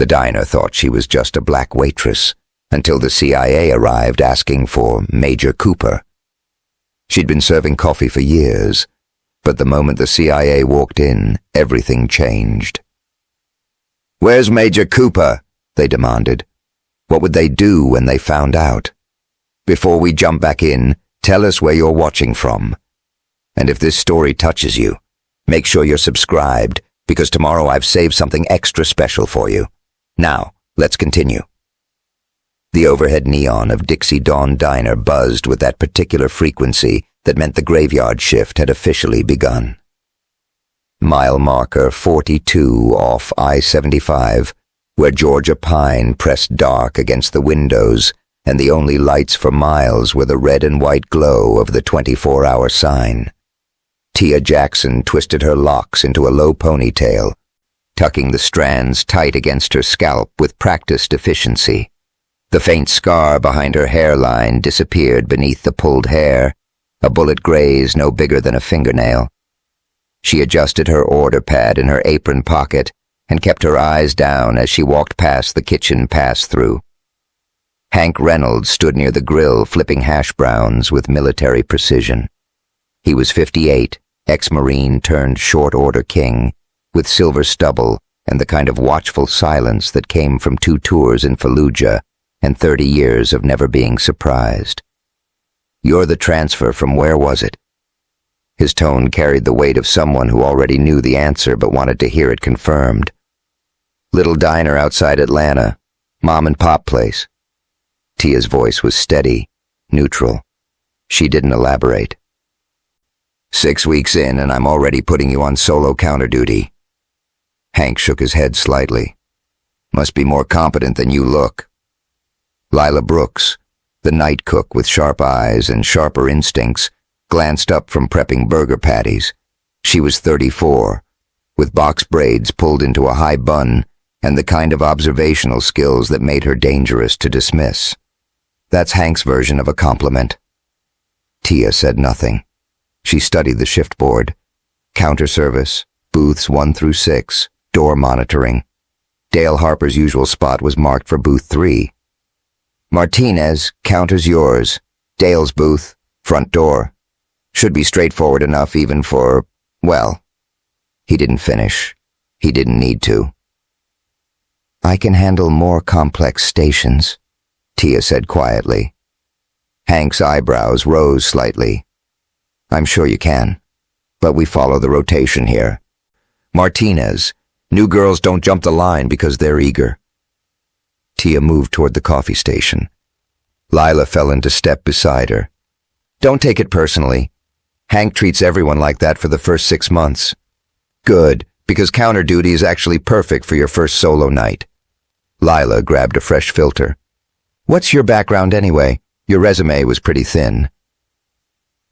The diner thought she was just a black waitress, until the CIA arrived asking for Major Cooper. She'd been serving coffee for years, but the moment the CIA walked in, everything changed. "Where's Major Cooper?" they demanded. What would they do when they found out? "Before we jump back in, tell us where you're watching from. And if this story touches you, make sure you're subscribed, because tomorrow I've saved something extra special for you. Now, let's continue." The overhead neon of Dixie Dawn Diner buzzed with that particular frequency that meant the graveyard shift had officially begun. Mile marker 42 off I-75, where Georgia pine pressed dark against the windows, and the only lights for miles were the red and white glow of the 24-hour sign. Tia Jackson twisted her locks into a low ponytail, tucking the strands tight against her scalp with practiced efficiency. The faint scar behind her hairline disappeared beneath the pulled hair, a bullet graze no bigger than a fingernail. She adjusted her order pad in her apron pocket and kept her eyes down as she walked past the kitchen pass-through. Hank Reynolds stood near the grill flipping hash browns with military precision. He was 58, ex-Marine turned short-order king, with silver stubble and the kind of watchful silence that came from 2 tours in Fallujah and 30 years of never being surprised. "You're the transfer from where was it?" His tone carried the weight of someone who already knew the answer but wanted to hear it confirmed. "Little diner outside Atlanta, mom and pop place." Tia's voice was steady, neutral. She didn't elaborate. 6 weeks in and I'm already putting you on solo counter duty." Hank shook his head slightly. "Must be more competent than you look." Lila Brooks, the night cook with sharp eyes and sharper instincts, glanced up from prepping burger patties. She was 34, with box braids pulled into a high bun and the kind of observational skills that made her dangerous to dismiss. That's Hank's version of a compliment. Tia said nothing. She studied the shift board. Counter service, booths 1 through 6, door monitoring. Dale Harper's usual spot was marked for booth 3. "Martinez, counter's yours. Dale's booth, front door. Should be straightforward enough even for, well." He didn't finish. He didn't need to. "I can handle more complex stations," Tia said quietly. Hank's eyebrows rose slightly. "I'm sure you can, but we follow the rotation here. Martinez, new girls don't jump the line because they're eager." Tia moved toward the coffee station. Lila fell into step beside her. "Don't take it personally. Hank treats everyone like that for the first 6 months. Good, because counter duty is actually perfect for your first solo night." Lila grabbed a fresh filter. "What's your background anyway? Your resume was pretty thin."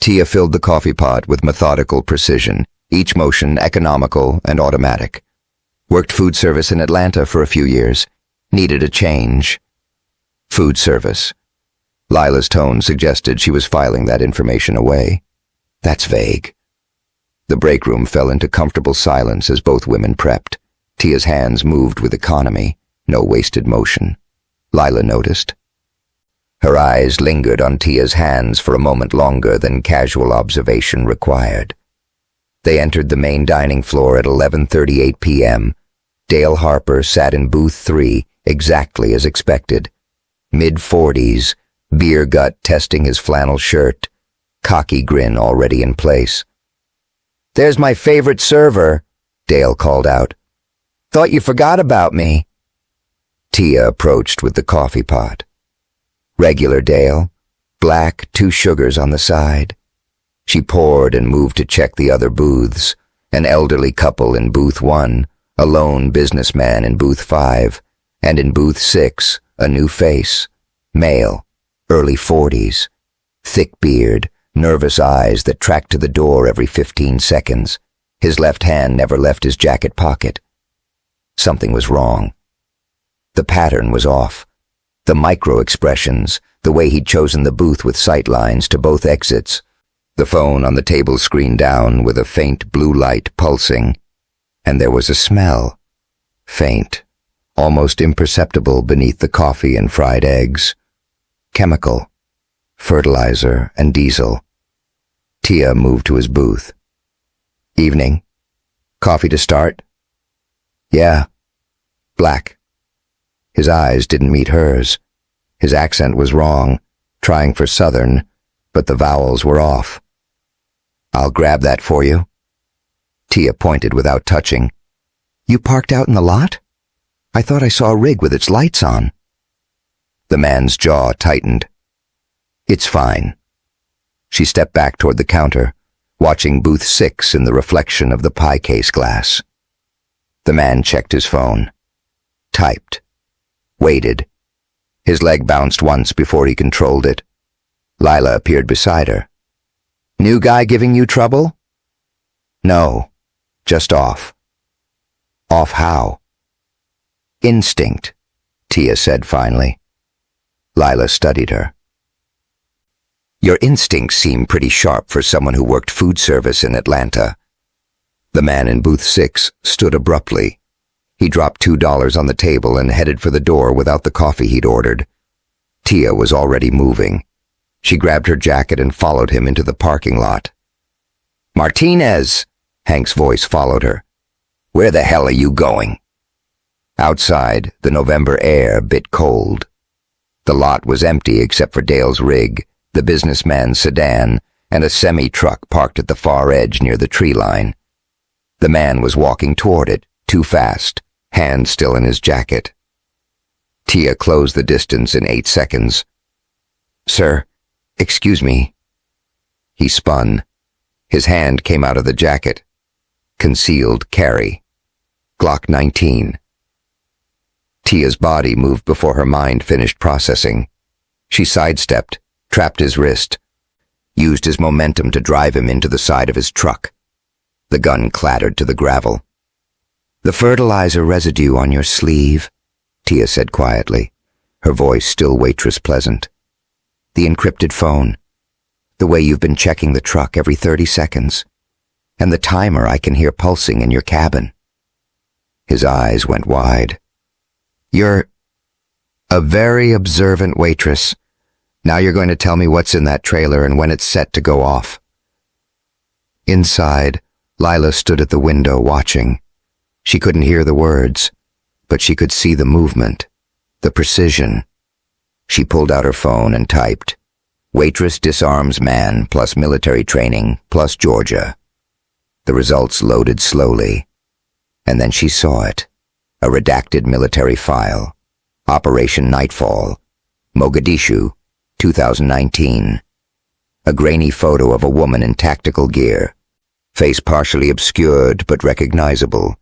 Tia filled the coffee pot with methodical precision, each motion economical and automatic. Worked food service in Atlanta for a few years. Needed a change. Food service. Lila's tone suggested she was filing that information away. That's vague. The break room fell into comfortable silence as both women prepped. Tia's hands moved with economy, no wasted motion. Lila noticed. Her eyes lingered on Tia's hands for a moment longer than casual observation required. They entered the main dining floor at 11:38 p.m. Dale Harper sat in booth 3, exactly as expected. Mid-40s, beer gut testing his flannel shirt, cocky grin already in place. "There's my favorite server," Dale called out. "Thought you forgot about me." Tia approached with the coffee pot. "Regular, Dale. Black, 2 sugars on the side." She poured and moved to check the other booths. An elderly couple in booth 1, a lone businessman in booth 5, and in booth 6, a new face. Male, early 40s. Thick beard, nervous eyes that tracked to the door every 15 seconds. His left hand never left his jacket pocket. Something was wrong. The pattern was off. The micro-expressions, the way he'd chosen the booth with sight lines to both exits. The phone on the table screen down with a faint blue light pulsing. And there was a smell. Faint, almost imperceptible beneath the coffee and fried eggs. Chemical, fertilizer, and diesel. Tia moved to his booth. Evening. Coffee to start? Yeah. Black. His eyes didn't meet hers. His accent was wrong, trying for Southern, but the vowels were off. I'll grab that for you. Tia pointed without touching. You parked out in the lot? I thought I saw a rig with its lights on. The man's jaw tightened. It's fine. She stepped back toward the counter, watching booth 6 in the reflection of the pie case glass. The man checked his phone. Typed. Waited. His leg bounced once before he controlled it. Lila appeared beside her. New guy giving you trouble? No. Just off. Off how? Instinct, Tia said finally. Lila studied her. Your instincts seem pretty sharp for someone who worked food service in Atlanta. The man in booth 6 stood abruptly. He dropped $2 on the table and headed for the door without the coffee he'd ordered. Tia was already moving. She grabbed her jacket and followed him into the parking lot. Martinez! Hank's voice followed her. Where the hell are you going? Outside, the November air bit cold. The lot was empty except for Dale's rig, the businessman's sedan, and a semi-truck parked at the far edge near the tree line. The man was walking toward it, too fast, hand still in his jacket. Tia closed the distance in 8 seconds. Sir, excuse me. He spun. His hand came out of the jacket. Concealed carry. Glock 19. Tia's body moved before her mind finished processing. She sidestepped, trapped his wrist, used his momentum to drive him into the side of his truck. The gun clattered to the gravel. The fertilizer residue on your sleeve, Tia said quietly, her voice still waitress pleasant. The encrypted phone. The way you've been checking the truck every 30 seconds. And the timer I can hear pulsing in your cabin. His eyes went wide. You're a very observant waitress. Now you're going to tell me what's in that trailer and when it's set to go off. Inside, Lila stood at the window watching. She couldn't hear the words, but she could see the movement, the precision. She pulled out her phone and typed, Waitress disarms man plus military training plus Georgia. The results loaded slowly, and then she saw it. A redacted military file. Operation Nightfall. Mogadishu, 2019. A grainy photo of a woman in tactical gear. Face partially obscured but recognizable.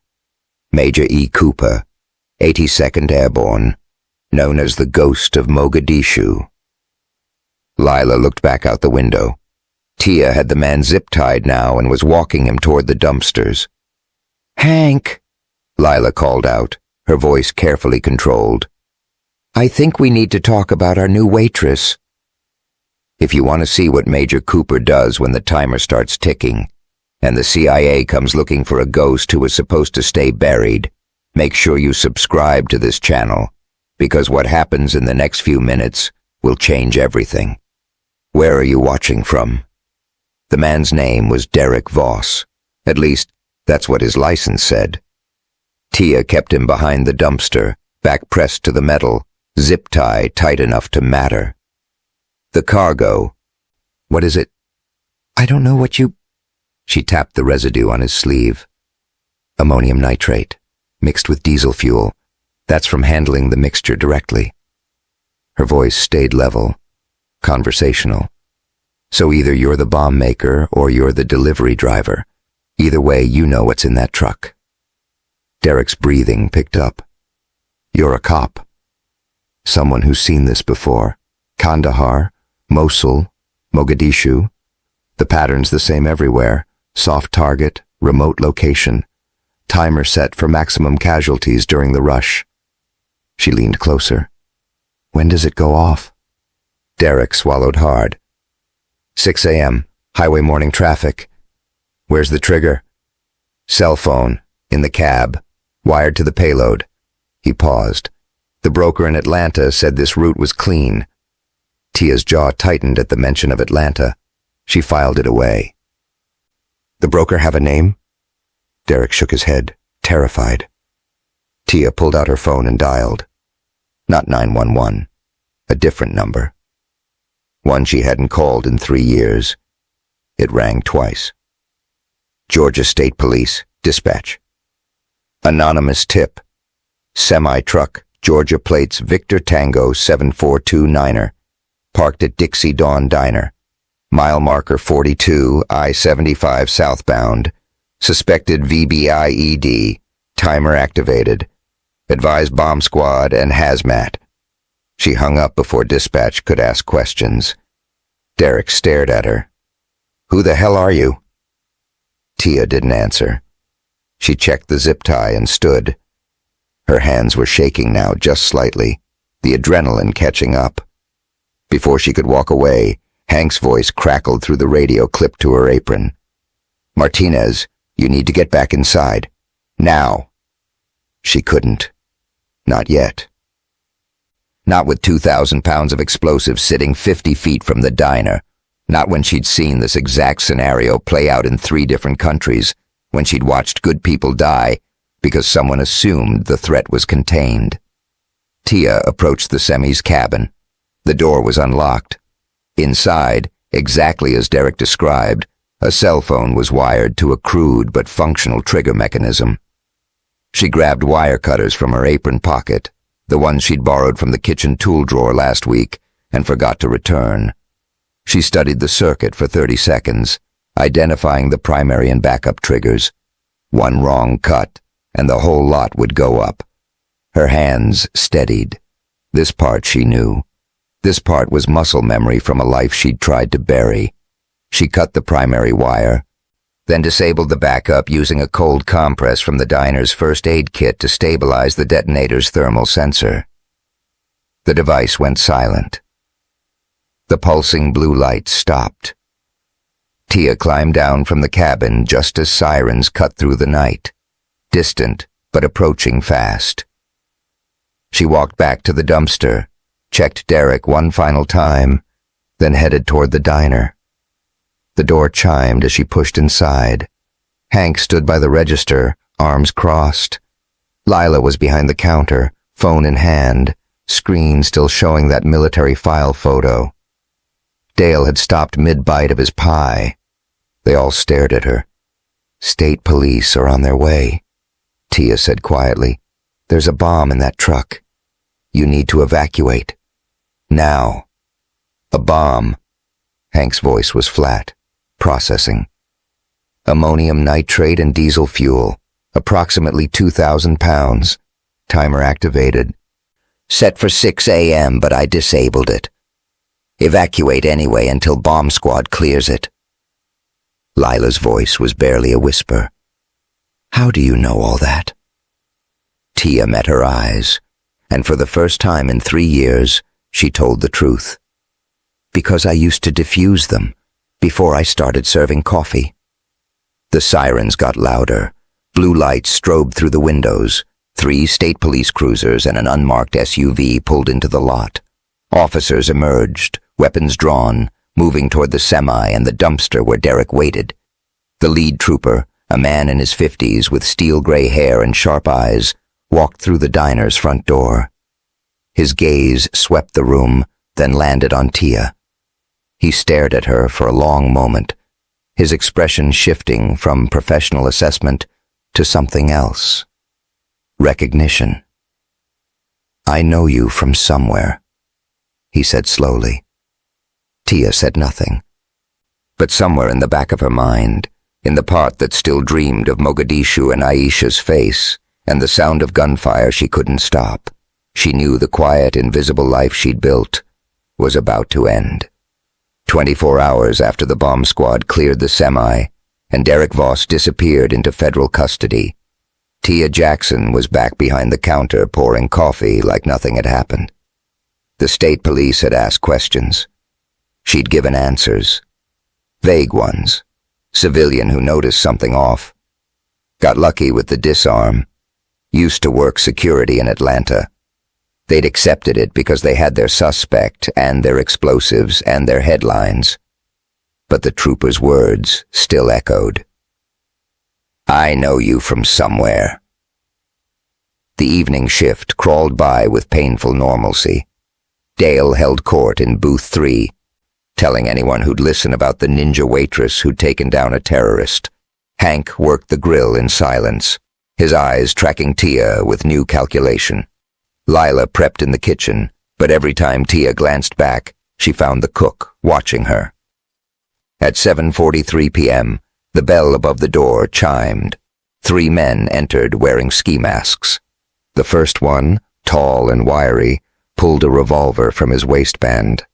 Major E. Cooper, 82nd Airborne, known as the Ghost of Mogadishu. Lila looked back out the window. Tia had the man zip-tied now and was walking him toward the dumpsters. Hank, Lila called out, her voice carefully controlled. I think we need to talk about our new waitress. If you want to see what Major Cooper does when the timer starts ticking, and the CIA comes looking for a ghost who is supposed to stay buried, make sure you subscribe to this channel, because what happens in the next few minutes will change everything. Where are you watching from? The man's name was Derek Voss. At least, that's what his license said. Tia kept him behind the dumpster, back pressed to the metal, zip tie tight enough to matter. The cargo. What is it? I don't know what you... She tapped the residue on his sleeve. Ammonium nitrate, mixed with diesel fuel. That's from handling the mixture directly. Her voice stayed level, conversational. So either you're the bomb maker or you're the delivery driver. Either way, you know what's in that truck. Derek's breathing picked up. You're a cop. Someone who's seen this before. Kandahar, Mosul, Mogadishu. The pattern's the same everywhere. Soft target, remote location. Timer set for maximum casualties during the rush. She leaned closer. When does it go off? Derek swallowed hard. 6 a.m., highway morning traffic. Where's the trigger? Cell phone, in the cab, wired to the payload. He paused. The broker in Atlanta said this route was clean. Tia's jaw tightened at the mention of Atlanta. She filed it away. The broker have a name? Derek shook his head, terrified. Tia pulled out her phone and dialed. Not 911. A different number. One she hadn't called in 3 years. It rang twice. Georgia State Police, dispatch. Anonymous tip. Semi-truck, Georgia plates Victor Tango 7429er. Parked at Dixie Dawn Diner. Mile marker 42, I-75 southbound. Suspected VBIED. Timer activated. Advise bomb squad and hazmat. She hung up before dispatch could ask questions. Derek stared at her. Who the hell are you? Tia didn't answer. She checked the zip tie and stood. Her hands were shaking now just slightly, the adrenaline catching up. Before she could walk away, Hank's voice crackled through the radio clipped to her apron. Martinez, you need to get back inside. Now. She couldn't. Not yet. Not with 2,000 pounds of explosives sitting 50 feet from the diner. Not when she'd seen this exact scenario play out in 3 different countries, when she'd watched good people die because someone assumed the threat was contained. Tia approached the semi's cabin. The door was unlocked. Inside, exactly as Derek described, a cell phone was wired to a crude but functional trigger mechanism. She grabbed wire cutters from her apron pocket, the ones she'd borrowed from the kitchen tool drawer last week, and forgot to return. She studied the circuit for 30 seconds, identifying the primary and backup triggers. One wrong cut, and the whole lot would go up. Her hands steadied. This part she knew. This part was muscle memory from a life she'd tried to bury. She cut the primary wire, then disabled the backup using a cold compress from the diner's first aid kit to stabilize the detonator's thermal sensor. The device went silent. The pulsing blue light stopped. Tia climbed down from the cabin just as sirens cut through the night, distant but approaching fast. She walked back to the dumpster, checked Derek one final time, then headed toward the diner. The door chimed as she pushed inside. Hank stood by the register, arms crossed. Lila was behind the counter, phone in hand, screen still showing that military file photo. Dale had stopped mid-bite of his pie. They all stared at her. State police are on their way. Tia said quietly, There's a bomb in that truck. You need to evacuate. Now. A bomb. Hank's voice was flat. Processing. Ammonium nitrate and diesel fuel. Approximately 2,000 pounds. Timer activated. Set for 6 a.m., but I disabled it. Evacuate anyway until bomb squad clears it. Lila's voice was barely a whisper. How do you know all that? Tia met her eyes, and for the first time in 3 years, she told the truth. Because I used to defuse them, before I started serving coffee. The sirens got louder. Blue lights strobed through the windows. 3 state police cruisers and an unmarked SUV pulled into the lot. Officers emerged, weapons drawn, moving toward the semi and the dumpster where Derek waited. The lead trooper, a man in his 50s with steel-gray hair and sharp eyes, walked through the diner's front door. His gaze swept the room, then landed on Tia. He stared at her for a long moment, his expression shifting from professional assessment to something else. Recognition. I know you from somewhere, he said slowly. Tia said nothing. But somewhere in the back of her mind, in the part that still dreamed of Mogadishu and Aisha's face, and the sound of gunfire she couldn't stop, she knew the quiet, invisible life she'd built was about to end. 24 hours after the bomb squad cleared the semi, and Derek Voss disappeared into federal custody, Tia Jackson was back behind the counter pouring coffee like nothing had happened. The state police had asked questions. She'd given answers. Vague ones. Civilian who noticed something off. Got lucky with the disarm. Used to work security in Atlanta. They'd accepted it because they had their suspect and their explosives and their headlines. But the trooper's words still echoed. I know you from somewhere. The evening shift crawled by with painful normalcy. Dale held court in booth 3, telling anyone who'd listen about the ninja waitress who'd taken down a terrorist. Hank worked the grill in silence, his eyes tracking Tia with new calculation. Lila prepped in the kitchen, but every time Tia glanced back, she found the cook watching her. At 7:43 p.m., the bell above the door chimed. 3 men entered wearing ski masks. The first one, tall and wiry, pulled a revolver from his waistband.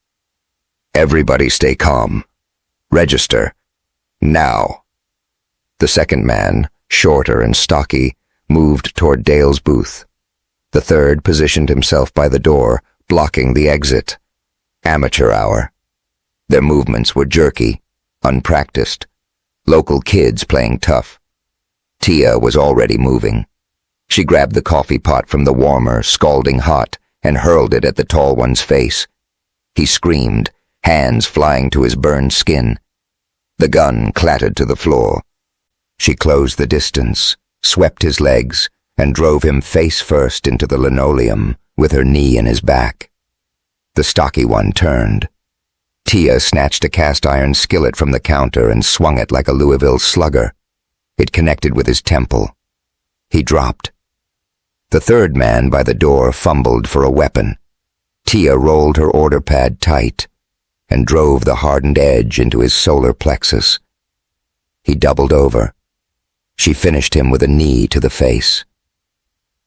Everybody stay calm. Register. Now. The second man, shorter and stocky, moved toward Dale's booth. The third positioned himself by the door, blocking the exit. Amateur hour. Their movements were jerky, unpracticed. Local kids playing tough. Tia was already moving. She grabbed the coffee pot from the warmer, scalding hot, and hurled it at the tall one's face. He screamed, hands flying to his burned skin. The gun clattered to the floor. She closed the distance, swept his legs, and drove him face first into the linoleum with her knee in his back. The stocky one turned. Tia snatched a cast-iron skillet from the counter and swung it like a Louisville slugger. It connected with his temple. He dropped. The third man by the door fumbled for a weapon. Tia rolled her order pad tight and drove the hardened edge into his solar plexus. He doubled over. She finished him with a knee to the face.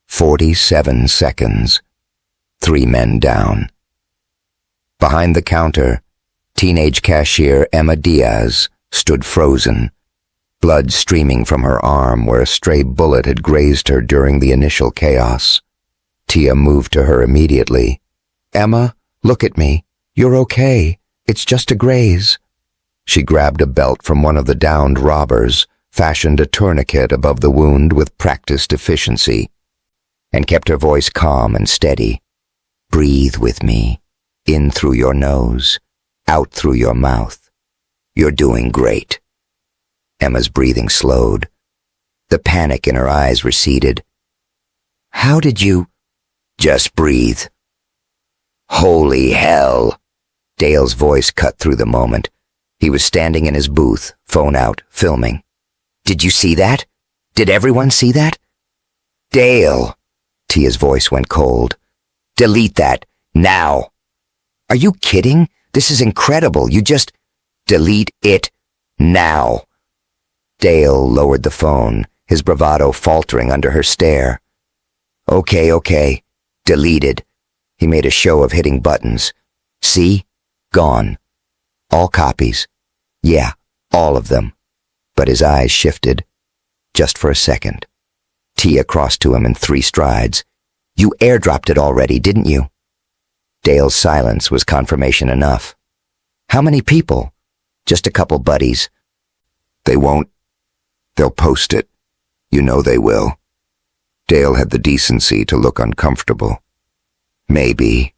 47 seconds. 3 men down. Behind the counter, teenage cashier Emma Diaz stood frozen, blood streaming from her arm where a stray bullet had grazed her during the initial chaos. Tia moved to her immediately. Emma, look at me. You're okay. It's just a graze. She grabbed a belt from one of the downed robbers, fashioned a tourniquet above the wound with practiced efficiency, and kept her voice calm and steady. Breathe with me. In through your nose, out through your mouth. You're doing great. Emma's breathing slowed. The panic in her eyes receded. How did you... Just breathe. Holy hell! Dale's voice cut through the moment. He was standing in his booth, phone out, filming. Did you see that? Did everyone see that? Dale! Tia's voice went cold. Delete that, now! Are you kidding? This is incredible. You just... Delete it, now! Dale lowered the phone, his bravado faltering under her stare. Okay. Deleted. He made a show of hitting buttons. See? Gone. All copies. Yeah, all of them. But his eyes shifted. Just for a second. Tia crossed to him in 3 strides. You airdropped it already, didn't you? Dale's silence was confirmation enough. How many people? Just a couple buddies. They won't. They'll post it. You know they will. Dale had the decency to look uncomfortable. Maybe.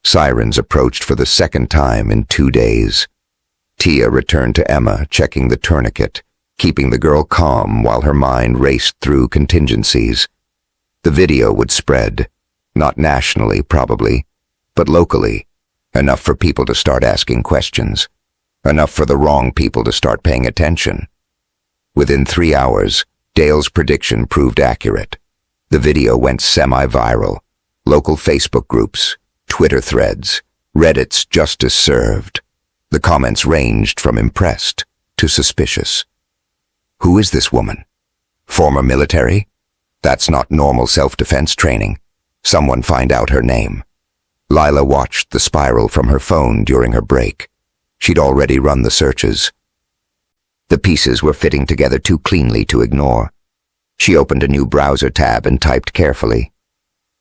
Sirens approached for the second time in 2 days. Tia returned to Emma, checking the tourniquet, keeping the girl calm while her mind raced through contingencies. The video would spread, not nationally probably, but locally, enough for people to start asking questions, enough for the wrong people to start paying attention. Within 3 hours, Dale's prediction proved accurate. The video went semi-viral. Local Facebook groups, Twitter threads, Reddit's justice served. The comments ranged from impressed to suspicious. Who is this woman? Former military? That's not normal self-defense training. Someone find out her name. Lila watched the spiral from her phone during her break. She'd already run the searches. The pieces were fitting together too cleanly to ignore. She opened a new browser tab and typed carefully.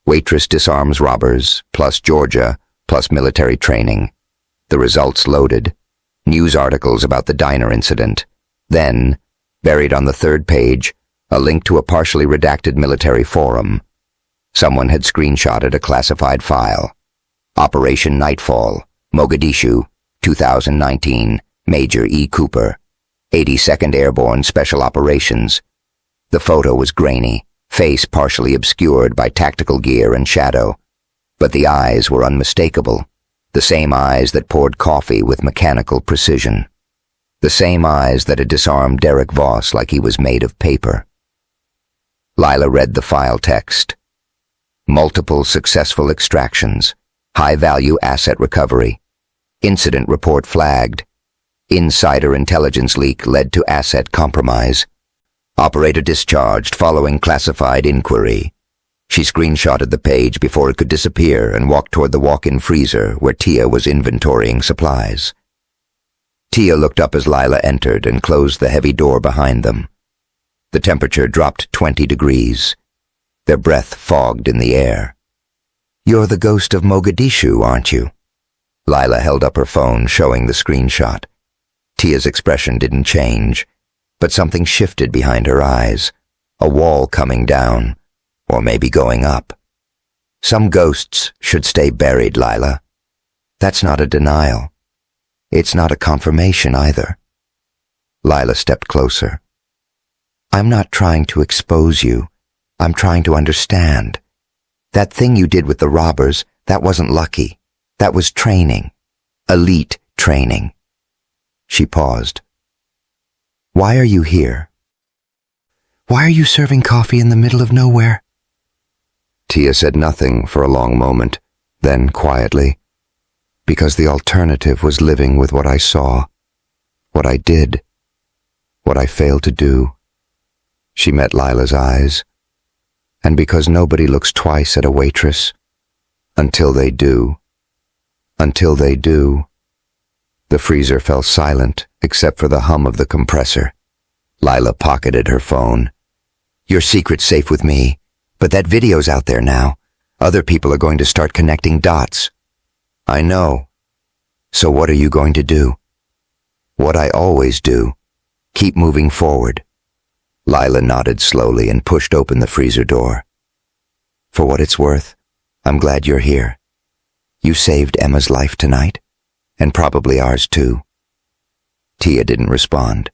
Waitress disarms robbers, plus Georgia, plus military training. The results loaded. News articles about the diner incident. Then, buried on the 3rd page, a link to a partially redacted military forum. Someone had screenshotted a classified file. Operation Nightfall, Mogadishu, 2019, Major E. Cooper, 82nd Airborne Special Operations. The photo was grainy, face partially obscured by tactical gear and shadow, but the eyes were unmistakable, the same eyes that poured coffee with mechanical precision. The same eyes that had disarmed Derek Voss like he was made of paper. Lila read the file text. Multiple successful extractions. High-value asset recovery. Incident report flagged. Insider intelligence leak led to asset compromise. Operator discharged following classified inquiry. She screenshotted the page before it could disappear and walked toward the walk-in freezer where Tia was inventorying supplies. Tia looked up as Lila entered and closed the heavy door behind them. The temperature dropped 20 degrees. Their breath fogged in the air. "You're the ghost of Mogadishu, aren't you?" Lila held up her phone, showing the screenshot. Tia's expression didn't change, but something shifted behind her eyes, a wall coming down, or maybe going up. "Some ghosts should stay buried, Lila. That's not a denial. It's not a confirmation either." Lila stepped closer. "I'm not trying to expose you. I'm trying to understand. That thing you did with the robbers, that wasn't lucky. That was training. Elite training." She paused. "Why are you here? Why are you serving coffee in the middle of nowhere?" Tia said nothing for a long moment, then quietly, "Because the alternative was living with what I saw, what I did, what I failed to do." She met Lila's eyes. "And because nobody looks twice at a waitress. Until they do. Until they do." The freezer fell silent, except for the hum of the compressor. Lila pocketed her phone. "Your secret's safe with me, but that video's out there now. Other people are going to start connecting dots." "I know. So what are you going to do?" "What I always do. Keep moving forward." Lila nodded slowly and pushed open the freezer door. "For what it's worth, I'm glad you're here. You saved Emma's life tonight, and probably ours too." Tia didn't respond.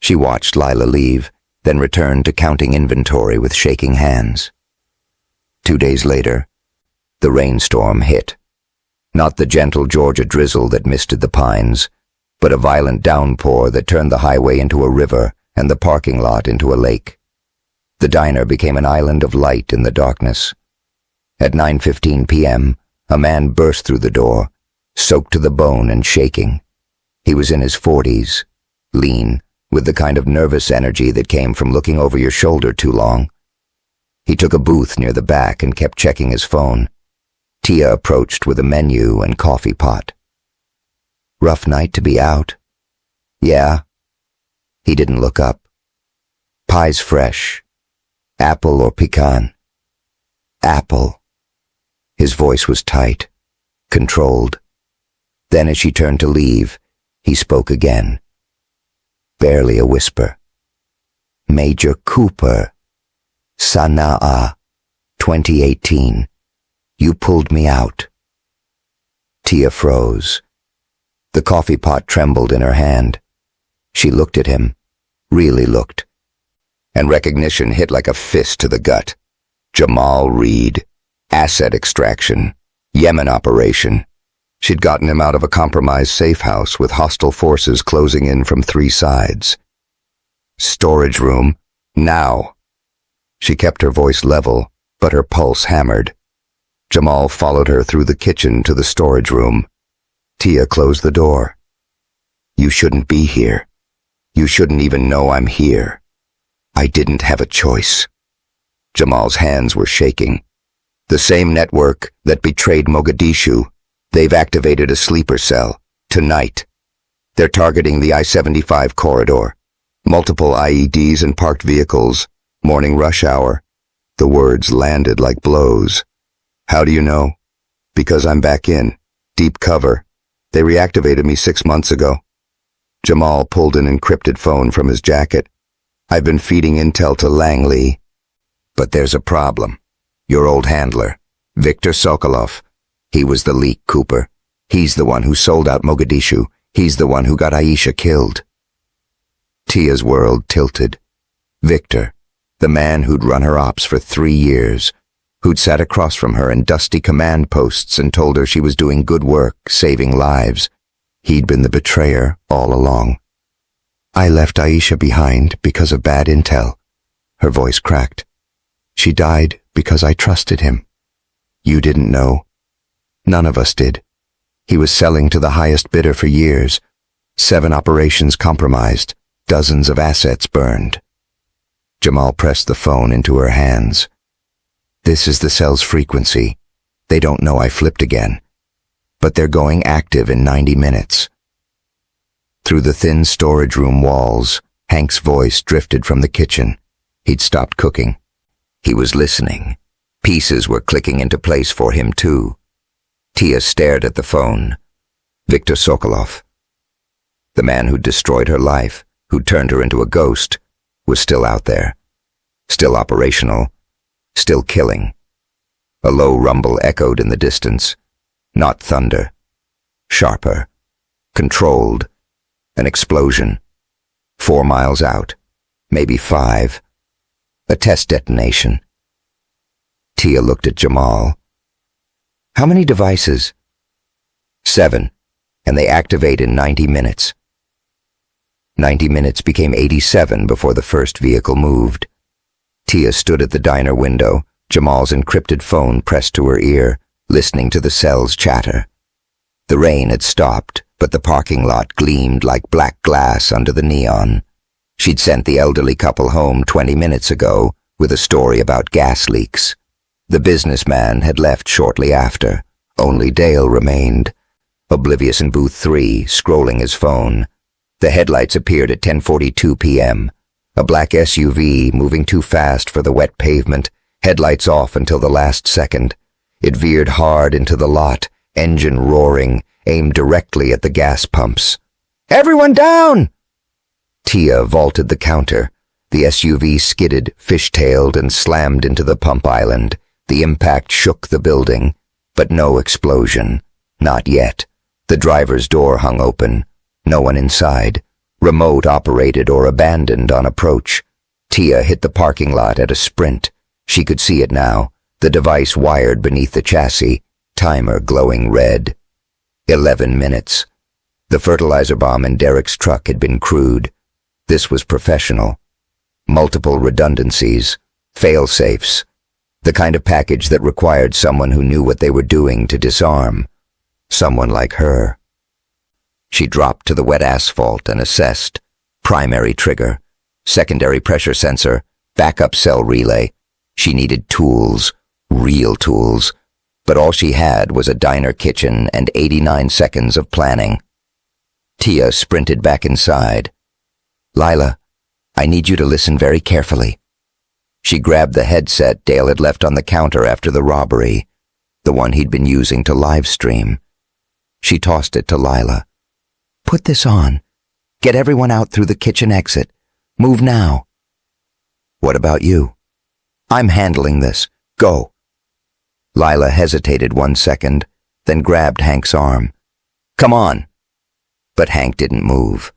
She watched Lila leave, then returned to counting inventory with shaking hands. 2 days later, the rainstorm hit. Not the gentle Georgia drizzle that misted the pines, but a violent downpour that turned the highway into a river and the parking lot into a lake. The diner became an island of light in the darkness. At 9:15 p.m., a man burst through the door, soaked to the bone and shaking. He was in his 40s, lean, with the kind of nervous energy that came from looking over your shoulder too long. He took a booth near the back and kept checking his phone. Tia approached with a menu and coffee pot. "Rough night to be out?" "Yeah." He didn't look up. "Pie's fresh. Apple or pecan?" "Apple." His voice was tight, controlled. Then as she turned to leave, he spoke again. Barely a whisper. "Major Cooper. Sanaa. 2018. You pulled me out." Tia froze. The coffee pot trembled in her hand. She looked at him, really looked, and recognition hit like a fist to the gut. Jamal Reed. Asset extraction. Yemen operation. She'd gotten him out of a compromised safe house with hostile forces closing in from 3 sides. "Storage room. Now." She kept her voice level, but her pulse hammered. Jamal followed her through the kitchen to the storage room. Tia closed the door. "You shouldn't be here. You shouldn't even know I'm here. I didn't have a choice." Jamal's hands were shaking. "The same network that betrayed Mogadishu. They've activated a sleeper cell. Tonight. They're targeting the I-75 corridor. Multiple IEDs and parked vehicles. Morning rush hour." The words landed like blows. "How do you know?" "Because I'm back in. Deep cover. They reactivated me 6 months ago." Jamal pulled an encrypted phone from his jacket. I've been feeding intel to Langley, but there's a problem. Your old handler, Victor Sokolov. He was the leak, Cooper. He's the one who sold out Mogadishu. He's the one who got Aisha killed. Tia's world tilted. Victor, the man who'd run her ops for 3 years, who'd sat across from her in dusty command posts and told her she was doing good work, saving lives. He'd been the betrayer all along. I left Aisha behind because of bad intel. Her voice cracked. She died because I trusted him. You didn't know. None of us did. He was selling to the highest bidder for years. 7 operations compromised, dozens of assets burned. Jamal pressed the phone into her hands. This is the cell's frequency. They don't know I flipped again. But they're going active in 90 minutes. Through the thin storage room walls, Hank's voice drifted from the kitchen. He'd stopped cooking. He was listening. Pieces were clicking into place for him, too. Tia stared at the phone. Victor Sokolov. The man who'd destroyed her life, who'd turned her into a ghost, was still out there. Still operational. Still killing. A low rumble echoed in the distance. Not thunder. Sharper. Controlled. An explosion. 4 miles out. Maybe 5. A test detonation. Tia looked at Jamal. How many devices? 7, and they activate in 90 minutes. 90 minutes became 87 before the first vehicle moved. Tia stood at the diner window, Jamal's encrypted phone pressed to her ear, listening to the cell's chatter. The rain had stopped, but the parking lot gleamed like black glass under the neon. She'd sent the elderly couple home 20 minutes ago with a story about gas leaks. The businessman had left shortly after. Only Dale remained, oblivious in booth 3, scrolling his phone. The headlights appeared at 10:42 p.m. A black SUV moving too fast for the wet pavement, headlights off until the last second. It veered hard into the lot, engine roaring, aimed directly at the gas pumps. Everyone down! Tia vaulted the counter. The SUV skidded, fishtailed, and slammed into the pump island. The impact shook the building, but no explosion. Not yet. The driver's door hung open. No one inside. Remote operated or abandoned on approach. Tia hit the parking lot at a sprint. She could see it now. The device wired beneath the chassis. Timer glowing red. 11 minutes. The fertilizer bomb in Derek's truck had been crude. This was professional. Multiple redundancies. Fail-safes. The kind of package that required someone who knew what they were doing to disarm. Someone like her. She dropped to the wet asphalt and assessed. Primary trigger. Secondary pressure sensor. Backup cell relay. She needed tools. Real tools. But all she had was a diner kitchen and 89 seconds of planning. Tia sprinted back inside. Lila, I need you to listen very carefully. She grabbed the headset Dale had left on the counter after the robbery, the one he'd been using to live stream. She tossed it to Lila. Put this on. Get everyone out through the kitchen exit. Move now. What about you? I'm handling this. Go. Lila hesitated 1 second, then grabbed Hank's arm. Come on. But Hank didn't move.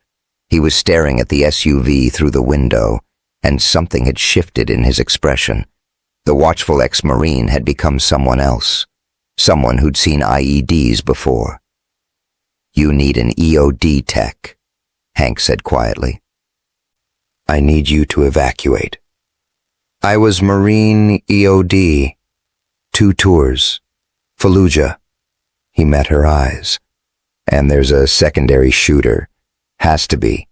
He was staring at the SUV through the window, and something had shifted in his expression. The watchful ex-Marine had become someone else, someone who'd seen IEDs before. You need an EOD tech, Hank said quietly. I need you to evacuate. I was Marine EOD. 2 tours. Fallujah. He met her eyes. And there's a secondary shooter. Has to be.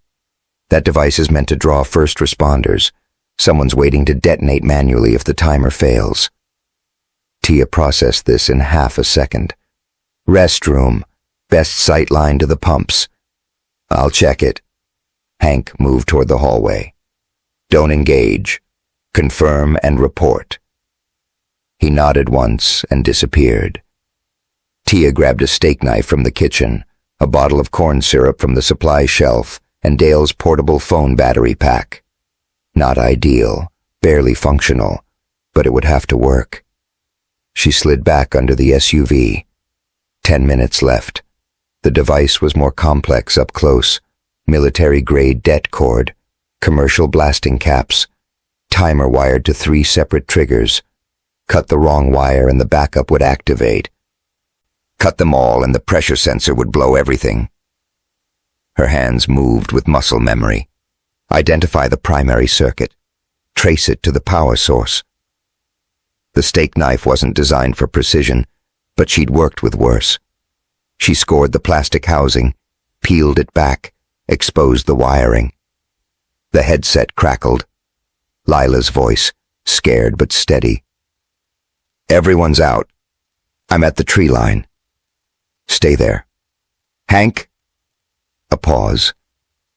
That device is meant to draw first responders. Someone's waiting to detonate manually if the timer fails. Tia processed this in half a second. Restroom. Best sight line to the pumps. I'll check it. Hank moved toward the hallway. Don't engage. Confirm and report. He nodded once and disappeared. Tia grabbed a steak knife from the kitchen, a bottle of corn syrup from the supply shelf, and Dale's portable phone battery pack. Not ideal, barely functional, but it would have to work. She slid back under the SUV. 10 minutes left. The device was more complex up close. Military-grade det cord, commercial blasting caps, timer wired to 3 separate triggers. Cut the wrong wire and the backup would activate. Cut them all and the pressure sensor would blow everything. Her hands moved with muscle memory. Identify the primary circuit. Trace it to the power source. The steak knife wasn't designed for precision, but she'd worked with worse. She scored the plastic housing, peeled it back, exposed the wiring. The headset crackled. Lila's voice, scared but steady. "Everyone's out. I'm at the tree line. Stay there. Hank?" A pause.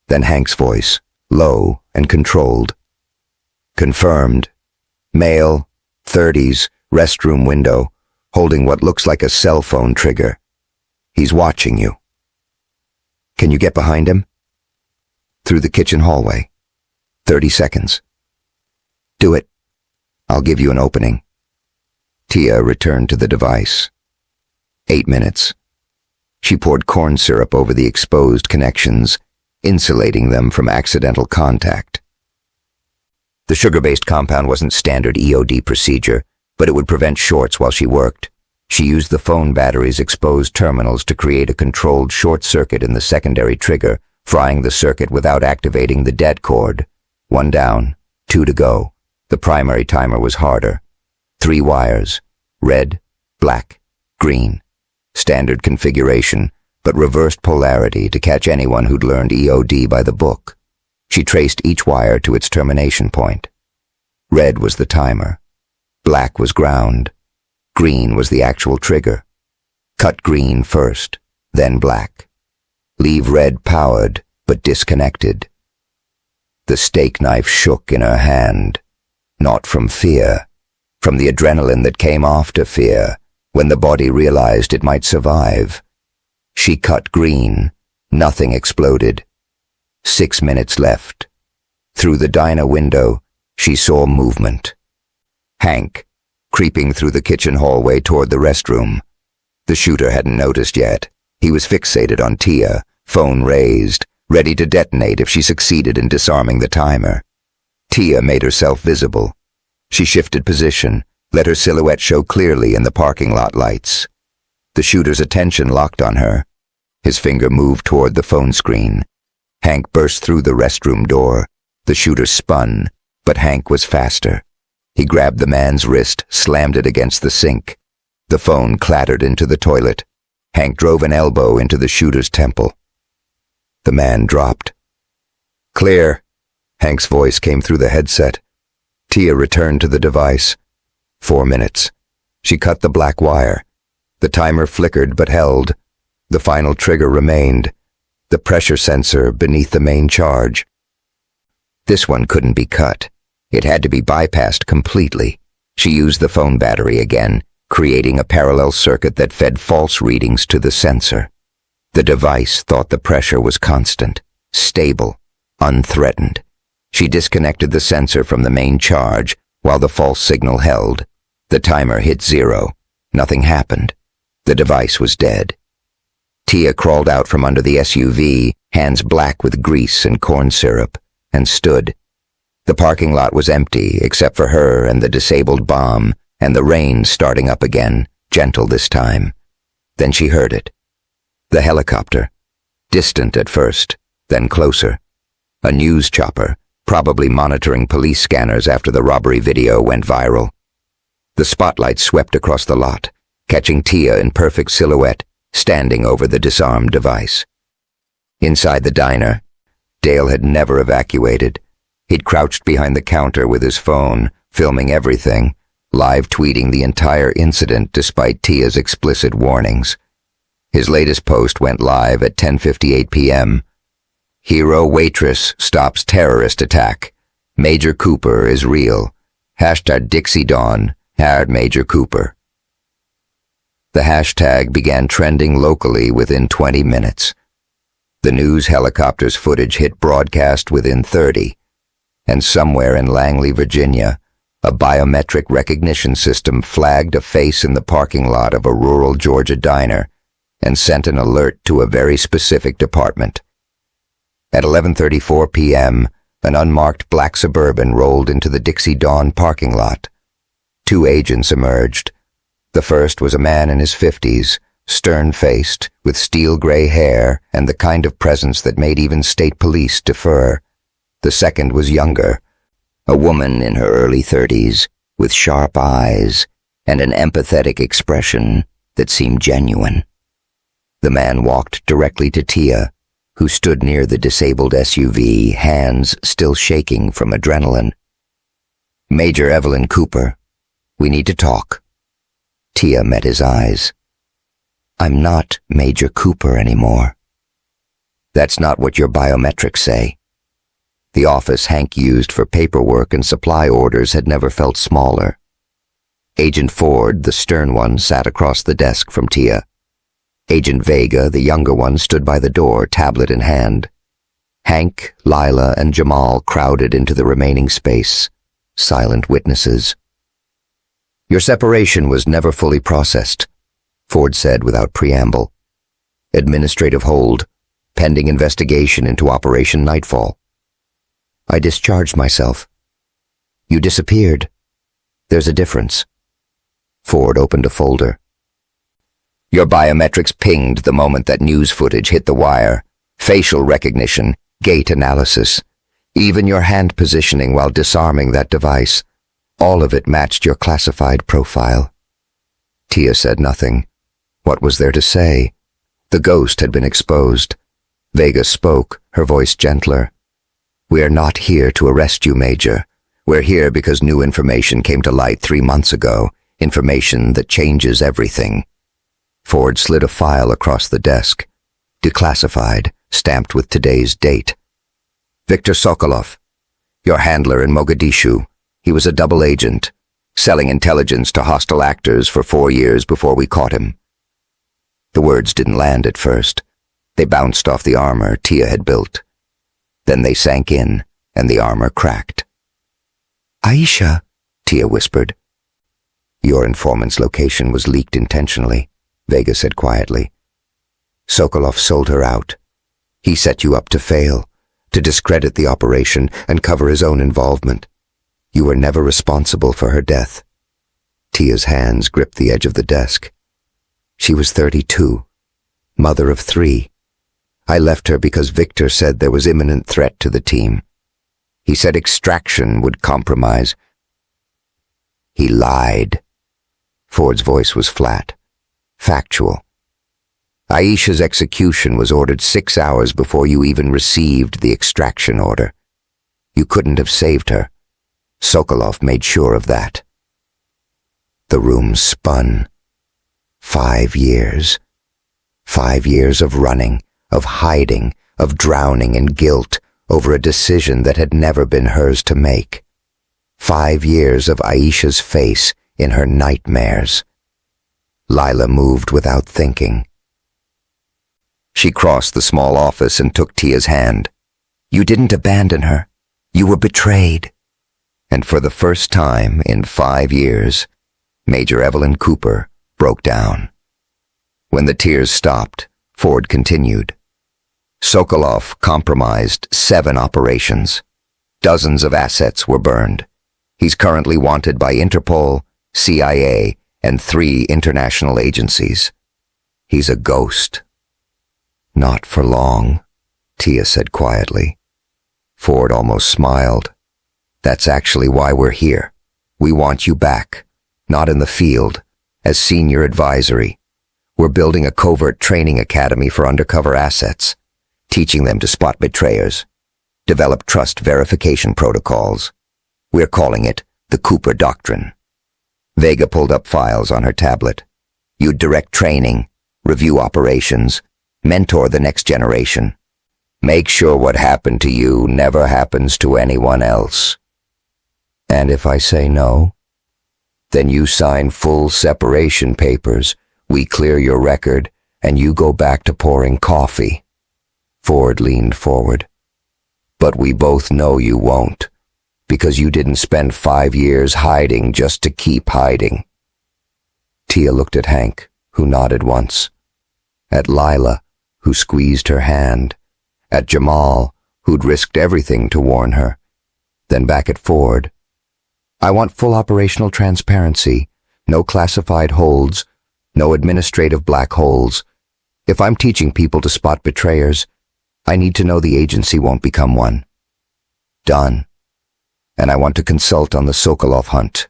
Then Hank's voice, low and controlled. "Confirmed. Male, 30s, restroom window, holding what looks like a cell phone trigger. He's watching you. Can you get behind him?" "Through the kitchen hallway. 30 seconds. "Do it. I'll give you an opening." Tia returned to the device. 8 minutes. She poured corn syrup over the exposed connections, insulating them from accidental contact. The sugar-based compound wasn't standard EOD procedure, but it would prevent shorts while she worked. She used the phone battery's exposed terminals to create a controlled short circuit in the secondary trigger, frying the circuit without activating the det cord. 1 down, 2 to go. The primary timer was harder. 3 wires, red, black, green. Standard configuration, but reversed polarity to catch anyone who'd learned EOD by the book. She traced each wire to its termination point. Red was the timer. Black was ground. Green was the actual trigger. Cut green first, then black. Leave red powered, but disconnected. The steak knife shook in her hand. Not from fear, from the adrenaline that came after fear, when the body realized it might survive. She cut green. Nothing exploded. 6 minutes left. Through the diner window, she saw movement. Hank, creeping through the kitchen hallway toward the restroom. The shooter hadn't noticed yet. He was fixated on Tia, phone raised, ready to detonate if she succeeded in disarming the timer. Tia made herself visible. She shifted position, let her silhouette show clearly in the parking lot lights. The shooter's attention locked on her. His finger moved toward the phone screen. Hank burst through the restroom door. The shooter spun, but Hank was faster. He grabbed the man's wrist, slammed it against the sink. The phone clattered into the toilet. Hank drove an elbow into the shooter's temple. The man dropped. "Clear," Hank's voice came through the headset. Tia returned to the device. 4 minutes. She cut the black wire. The timer flickered but held. The final trigger remained. The pressure sensor beneath the main charge. This one couldn't be cut. It had to be bypassed completely. She used the phone battery again, creating a parallel circuit that fed false readings to the sensor. The device thought the pressure was constant, stable, unthreatened. She disconnected the sensor from the main charge while the false signal held. The timer hit 0. Nothing happened. The device was dead. Tia crawled out from under the SUV, hands black with grease and corn syrup, and stood. The parking lot was empty except for her and the disabled bomb, and the rain starting up again, gentle this time. Then she heard it. The helicopter. Distant at first, then closer. A news chopper, probably monitoring police scanners after the robbery video went viral. The spotlight swept across the lot, catching Tia in perfect silhouette, standing over the disarmed device. Inside the diner, Dale had never evacuated. He'd crouched behind the counter with his phone, filming everything, live tweeting the entire incident despite Tia's explicit warnings. His latest post went live at 10:58 p.m. Hero Waitress stops terrorist attack. Major Cooper is real. #DixieDawn, Major Cooper. The hashtag began trending locally within 20 minutes. The news helicopter's footage hit broadcast within 30. and somewhere in Langley, Virginia, a biometric recognition system flagged a face in the parking lot of a rural Georgia diner and sent an alert to a very specific department. At 11:34 p.m., an unmarked black Suburban rolled into the Dixie Dawn parking lot. 2 agents emerged. The first was a man in his 50s, stern-faced, with steel-gray hair and the kind of presence that made even state police defer. The second was younger, a woman in her early 30s, with sharp eyes and an empathetic expression that seemed genuine. The man walked directly to Tia, who stood near the disabled SUV, hands still shaking from adrenaline. "Major Evelyn Cooper, we need to talk." Tia met his eyes. "I'm not Major Cooper anymore." "That's not what your biometrics say." The office Hank used for paperwork and supply orders had never felt smaller. Agent Ford, the stern one, sat across the desk from Tia. Agent Vega, the younger one, stood by the door, tablet in hand. Hank, Lila, and Jamal crowded into the remaining space, silent witnesses. "Your separation was never fully processed," Ford said without preamble. "Administrative hold, pending investigation into Operation Nightfall." "I discharged myself." "You disappeared. There's a difference." Ford opened a folder. "Your biometrics pinged the moment that news footage hit the wire. Facial recognition, gait analysis, even your hand positioning while disarming that device. All of it matched your classified profile." Tia said nothing. What was there to say? The ghost had been exposed. Vega spoke, her voice gentler. "We're not here to arrest you, Major. We're here because new information came to light 3 months ago, information that changes everything." Ford slid a file across the desk. Declassified, stamped with today's date. "Viktor Sokolov, your handler in Mogadishu. He was a double agent, selling intelligence to hostile actors for 4 years before we caught him." The words didn't land at first. They bounced off the armor Tia had built. Then they sank in, and the armor cracked. "Aisha," Tia whispered. "Your informant's location was leaked intentionally," Vega said quietly. "Sokolov sold her out. He set you up to fail, to discredit the operation and cover his own involvement. You were never responsible for her death." Tia's hands gripped the edge of the desk. "She was 32, mother of 3. I left her because Victor said there was imminent threat to the team. He said extraction would compromise." "He lied." Ford's voice was flat, factual. "Aisha's execution was ordered 6 hours before you even received the extraction order. You couldn't have saved her. Sokolov made sure of that." The room spun. 5 years. 5 years of running, of hiding, of drowning in guilt over a decision that had never been hers to make. 5 years of Aisha's face in her nightmares. Lila moved without thinking. She crossed the small office and took Tia's hand. "You didn't abandon her. You were betrayed." And for the first time in 5 years, Major Evelyn Cooper broke down. When the tears stopped, Ford continued. "Sokolov compromised 7 operations. Dozens of assets were burned. He's currently wanted by Interpol, CIA, and 3 international agencies. He's a ghost." "Not for long," Tia said quietly. Ford almost smiled. "That's actually why we're here. We want you back, not in the field, as senior advisory. We're building a covert training academy for undercover assets, teaching them to spot betrayers, develop trust verification protocols. We're calling it the Cooper Doctrine." Vega pulled up files on her tablet. "You'd direct training, review operations, mentor the next generation. Make sure what happened to you never happens to anyone else. And if I say no, then you sign full separation papers, we clear your record, and you go back to pouring coffee." Ford leaned forward. "But we both know you won't." because you didn't spend 5 years hiding just to keep hiding. Tia looked at Hank, who nodded once, at Lila, who squeezed her hand, at Jamal, who'd risked everything to warn her, then back at Ford. I want full operational transparency, no classified holds, no administrative black holes. If I'm teaching people to spot betrayers, I need to know the agency won't become one. Done. And I want to consult on the Sokolov hunt.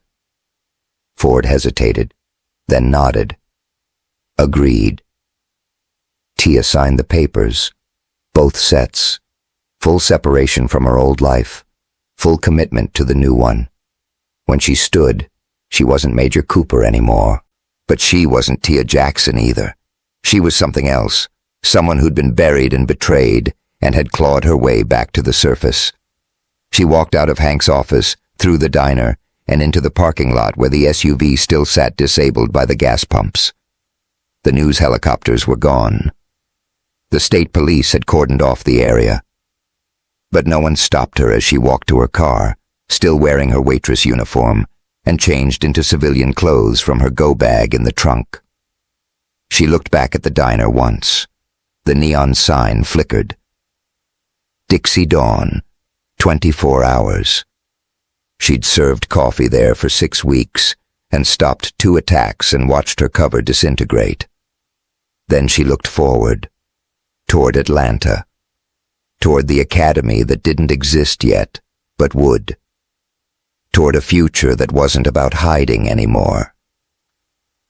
Ford hesitated, then nodded. Agreed. Tia signed the papers, both sets, full separation from her old life, full commitment to the new one. When she stood, she wasn't Major Cooper anymore, but she wasn't Tia Jackson either. She was something else, someone who'd been buried and betrayed and had clawed her way back to the surface. She walked out of Hank's office, through the diner, and into the parking lot where the SUV still sat disabled by the gas pumps. The news helicopters were gone. The state police had cordoned off the area. But no one stopped her as she walked to her car, still wearing her waitress uniform, and changed into civilian clothes from her go-bag in the trunk. She looked back at the diner once. The neon sign flickered. Dixie Dawn, 24 hours. She'd served coffee there for 6 weeks and stopped 2 attacks and watched her cover disintegrate. Then she looked forward, toward Atlanta, toward the academy that didn't exist yet, but would, toward a future that wasn't about hiding anymore.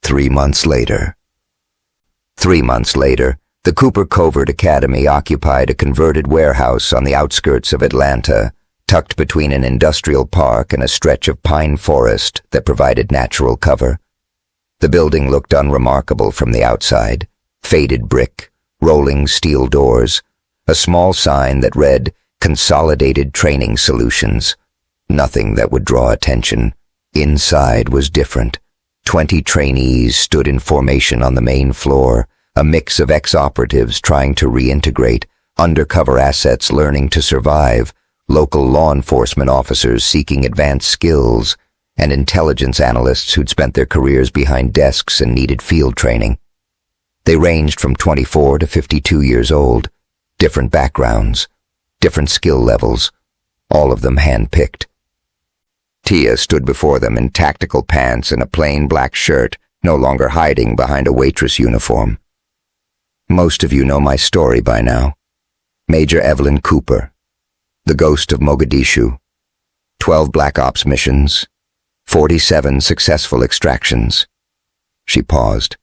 3 months later. 3 months later, the Cooper Covert Academy occupied a converted warehouse on the outskirts of Atlanta, tucked between an industrial park and a stretch of pine forest that provided natural cover. The building looked unremarkable from the outside. Faded brick, rolling steel doors, a small sign that read, Consolidated Training Solutions. Nothing that would draw attention. Inside was different. 20 trainees stood in formation on the main floor, a mix of ex-operatives trying to reintegrate, undercover assets learning to survive, local law enforcement officers seeking advanced skills, and intelligence analysts who'd spent their careers behind desks and needed field training. They ranged from 24 to 52 years old, different backgrounds, different skill levels, all of them hand-picked. Tia stood before them in tactical pants and a plain black shirt, no longer hiding behind a waitress uniform. Most of you know my story by now. Major Evelyn Cooper, the ghost of Mogadishu, 12 Black Ops missions, 47 successful extractions. She paused.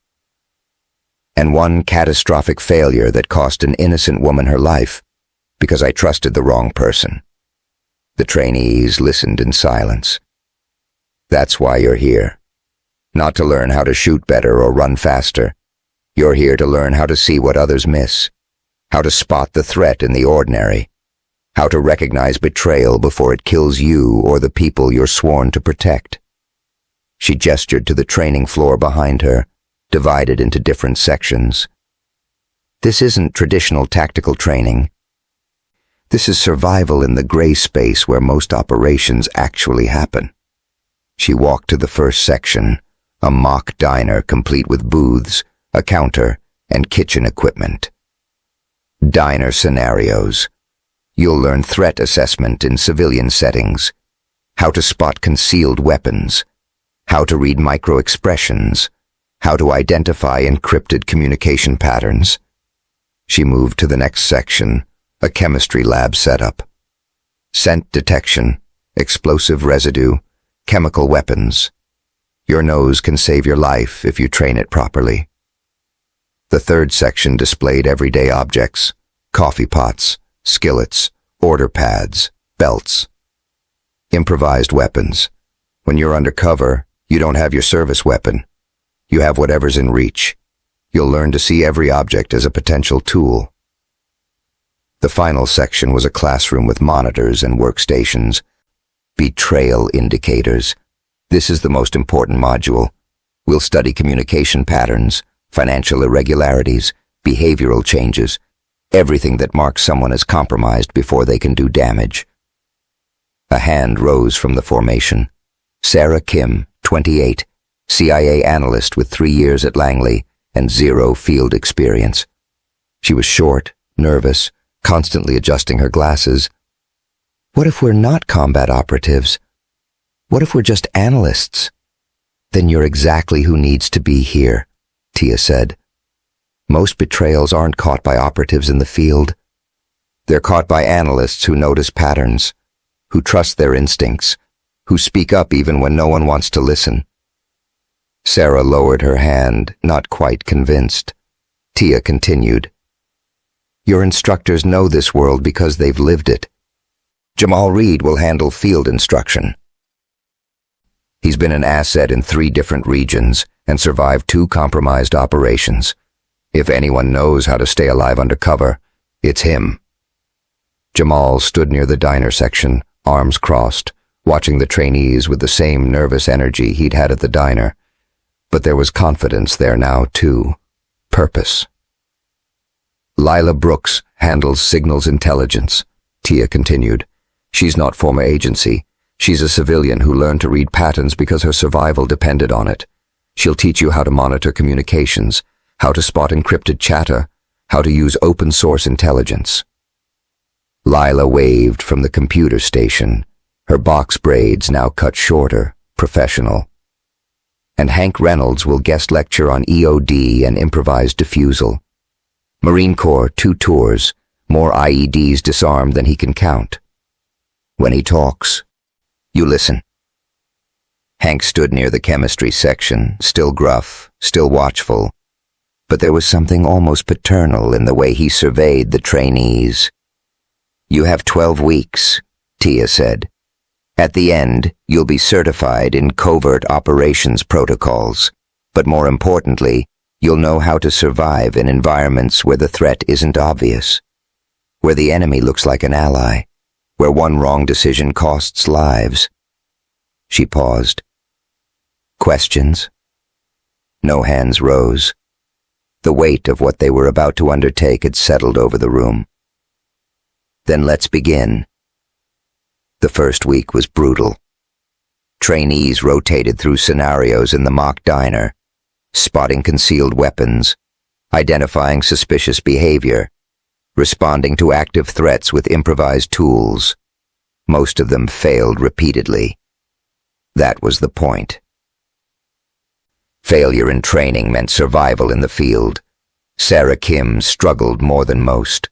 And 1 catastrophic failure that cost an innocent woman her life, because I trusted the wrong person. The trainees listened in silence. That's why you're here. Not to learn how to shoot better or run faster. You're here to learn how to see what others miss, how to spot the threat in the ordinary, how to recognize betrayal before it kills you or the people you're sworn to protect. She gestured to the training floor behind her, divided into different sections. This isn't traditional tactical training. This is survival in the gray space where most operations actually happen. She walked to the first section, a mock diner complete with booths, a counter, and kitchen equipment. Diner scenarios. You'll learn threat assessment in civilian settings, how to spot concealed weapons, how to read micro-expressions, how to identify encrypted communication patterns. She moved to the next section, a chemistry lab setup. Scent detection, explosive residue, chemical weapons. Your nose can save your life if you train it properly. The third section displayed everyday objects, coffee pots, skillets, order pads, belts. Improvised weapons. When you're undercover, you don't have your service weapon. You have whatever's in reach. You'll learn to see every object as a potential tool. The final section was a classroom with monitors and workstations. Betrayal indicators. This is the most important module. We'll study communication patterns, financial irregularities, behavioral changes, everything that marks someone as compromised before they can do damage. A hand rose from the formation. Sarah Kim, 28, CIA analyst with 3 years at Langley and 0 field experience. She was short, nervous, constantly adjusting her glasses. What if we're not combat operatives? What if we're just analysts? Then you're exactly who needs to be here, Tia said. Most betrayals aren't caught by operatives in the field. They're caught by analysts who notice patterns, who trust their instincts, who speak up even when no one wants to listen. Sarah lowered her hand, not quite convinced. Tia continued. Your instructors know this world because they've lived it. Jamal Reed will handle field instruction. He's been an asset in 3 different regions and survived 2 compromised operations. If anyone knows how to stay alive under cover, it's him. Jamal stood near the diner section, arms crossed, watching the trainees with the same nervous energy he'd had at the diner. But there was confidence there now, too. Purpose. Lila Brooks handles signals intelligence, Tia continued. She's not former agency. She's a civilian who learned to read patterns because her survival depended on it. She'll teach you how to monitor communications, how to spot encrypted chatter, how to use open-source intelligence. Lila waved from the computer station, her box braids now cut shorter, professional. And Hank Reynolds will guest lecture on EOD and improvised defusal. Marine Corps, 2 tours, more IEDs disarmed than he can count. When he talks, you listen. Hank stood near the chemistry section, still gruff, still watchful, but there was something almost paternal in the way he surveyed the trainees. You have 12 weeks, Tia said. At the end, you'll be certified in covert operations protocols, but more importantly, you'll know how to survive in environments where the threat isn't obvious, where the enemy looks like an ally, where one wrong decision costs lives. She paused. Questions? No hands rose. The weight of what they were about to undertake had settled over the room. Then let's begin. The first week was brutal. Trainees rotated through scenarios in the mock diner, spotting concealed weapons, identifying suspicious behavior, responding to active threats with improvised tools. Most of them failed repeatedly. That was the point. Failure in training meant survival in the field. Sarah Kim struggled more than most.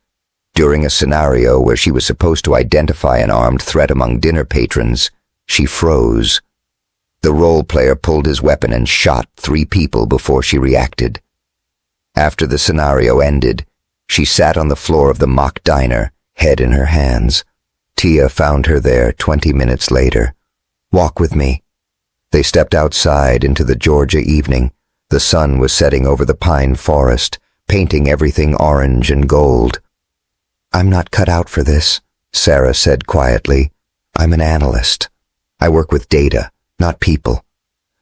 During a scenario where she was supposed to identify an armed threat among dinner patrons, she froze. The role player pulled his weapon and shot 3 people before she reacted. After the scenario ended, she sat on the floor of the mock diner, head in her hands. Tia found her there 20 minutes later. Walk with me. They stepped outside into the Georgia evening. The sun was setting over the pine forest, painting everything orange and gold. I'm not cut out for this, Sarah said quietly. I'm an analyst. I work with data, not people.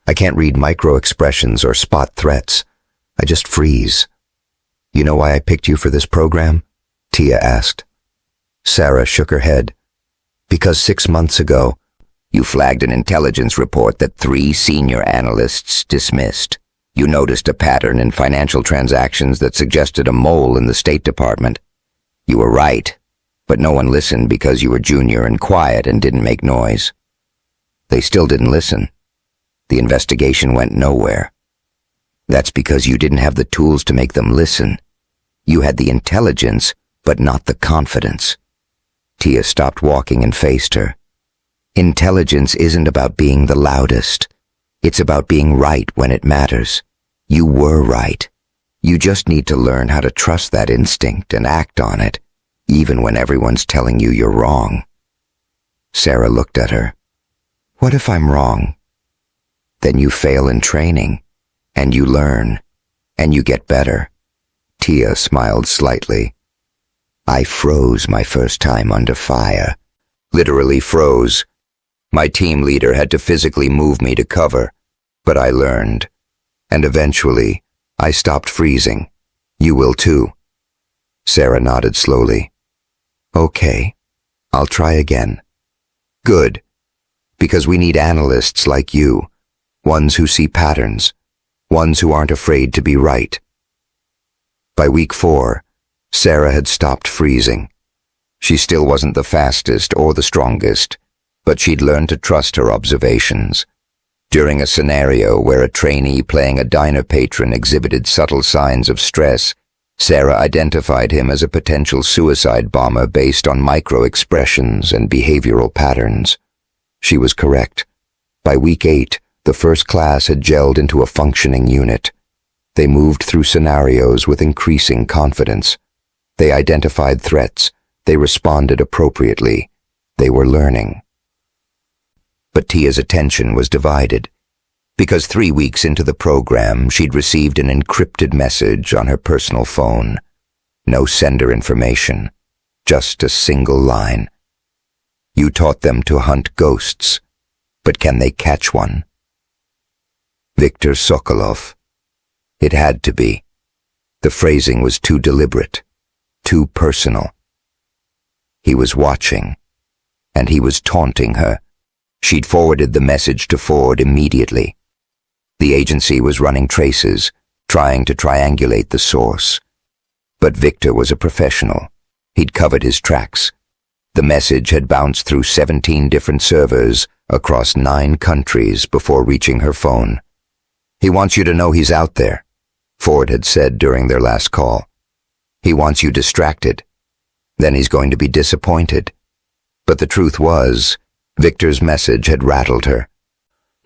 I can't read micro-expressions or spot threats. I just freeze. You know why I picked you for this program? Tia asked. Sarah shook her head. Because 6 months ago, you flagged an intelligence report that 3 senior analysts dismissed. You noticed a pattern in financial transactions that suggested a mole in the State Department. You were right, but no one listened because you were junior and quiet and didn't make noise. They still didn't listen. The investigation went nowhere. That's because you didn't have the tools to make them listen. You had the intelligence, but not the confidence. Tia stopped walking and faced her. Intelligence isn't about being the loudest. It's about being right when it matters. You were right. You just need to learn how to trust that instinct and act on it, even when everyone's telling you you're wrong. Sarah looked at her. What if I'm wrong? Then you fail in training, and you learn, and you get better. Tia smiled slightly. I froze my first time under fire. Literally froze. My team leader had to physically move me to cover, but I learned. And eventually, I stopped freezing. You will too. Sarah nodded slowly. Okay, I'll try again. Good, because we need analysts like you, ones who see patterns, ones who aren't afraid to be right. By week 4, Sarah had stopped freezing. She still wasn't the fastest or the strongest, but she'd learned to trust her observations. During a scenario where a trainee playing a diner patron exhibited subtle signs of stress, Sarah identified him as a potential suicide bomber based on micro-expressions and behavioral patterns. She was correct. By week 8, the first class had gelled into a functioning unit. They moved through scenarios with increasing confidence. They identified threats. They responded appropriately. They were learning. But Tia's attention was divided, because 3 weeks into the program, she'd received an encrypted message on her personal phone. No sender information, just a single line. You taught them to hunt ghosts, but can they catch one? Viktor Sokolov. It had to be. The phrasing was too deliberate, too personal. He was watching, and he was taunting her. She'd forwarded the message to Ford immediately. The agency was running traces, trying to triangulate the source. But Victor was a professional. He'd covered his tracks. The message had bounced through 17 different servers across 9 countries before reaching her phone. He wants you to know he's out there, Ford had said during their last call. He wants you distracted. Then he's going to be disappointed. But the truth was, Victor's message had rattled her.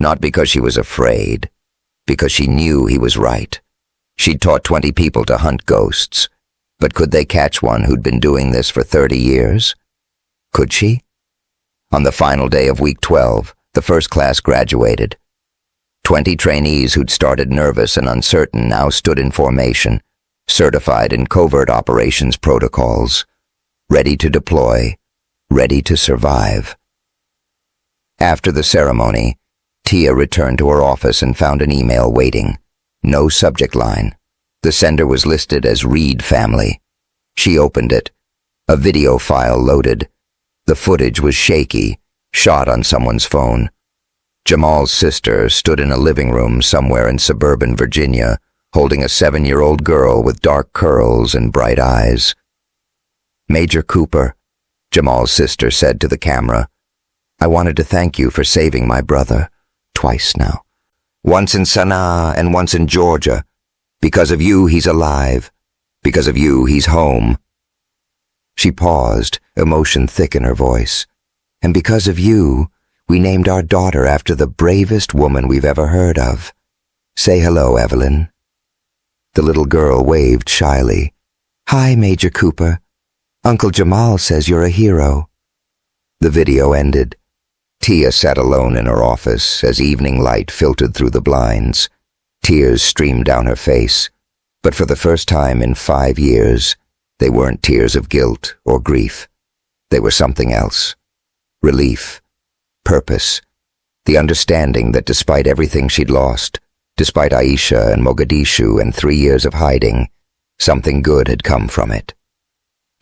Not because she was afraid, because she knew he was right. She'd taught 20 people to hunt ghosts, but could they catch one who'd been doing this for 30 years? Could she? On the final day of week 12, the first class graduated. 20 trainees who'd started nervous and uncertain now stood in formation, certified in covert operations protocols, ready to deploy, ready to survive. After the ceremony, Tia returned to her office and found an email waiting. No subject line. The sender was listed as Reed family. She opened it. A video file loaded. The footage was shaky, shot on someone's phone. Jamal's sister stood in a living room somewhere in suburban Virginia, holding a 7-year-old girl with dark curls and bright eyes. Major Cooper, Jamal's sister said to the camera, I wanted to thank you for saving my brother, twice now. Once in Sana'a and once in Georgia. Because of you, he's alive. Because of you, he's home. She paused, emotion thick in her voice. And because of you, we named our daughter after the bravest woman we've ever heard of. Say hello, Evelyn. The little girl waved shyly. Hi, Major Cooper. Uncle Jamal says you're a hero. The video ended. Tia sat alone in her office as evening light filtered through the blinds. Tears streamed down her face, but for the first time in 5 years, they weren't tears of guilt or grief. They were something else. Relief, purpose, the understanding that despite everything she'd lost, despite Aisha and Mogadishu and 3 years of hiding, something good had come from it.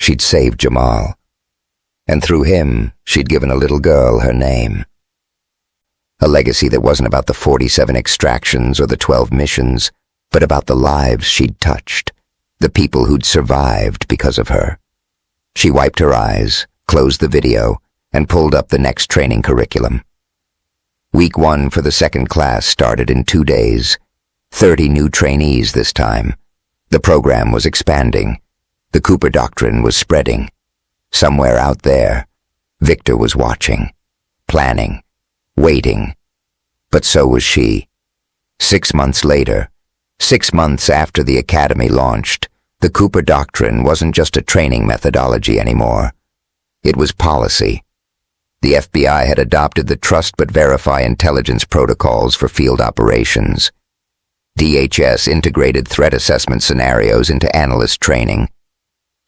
She'd saved Jamal. And through him, she'd given a little girl her name. A legacy that wasn't about the 47 extractions or the 12 missions, but about the lives she'd touched, the people who'd survived because of her. She wiped her eyes, closed the video, and pulled up the next training curriculum. Week 1 for the second class started in 2 days. 30 new trainees this time. The program was expanding. The Cooper Doctrine was spreading. Somewhere out there, Victor was watching, planning, waiting. But so was she. 6 months later, 6 months after the academy launched, the Cooper Doctrine wasn't just a training methodology anymore. It was policy. The FBI had adopted the Trust but Verify intelligence protocols for field operations. DHS integrated threat assessment scenarios into analyst training.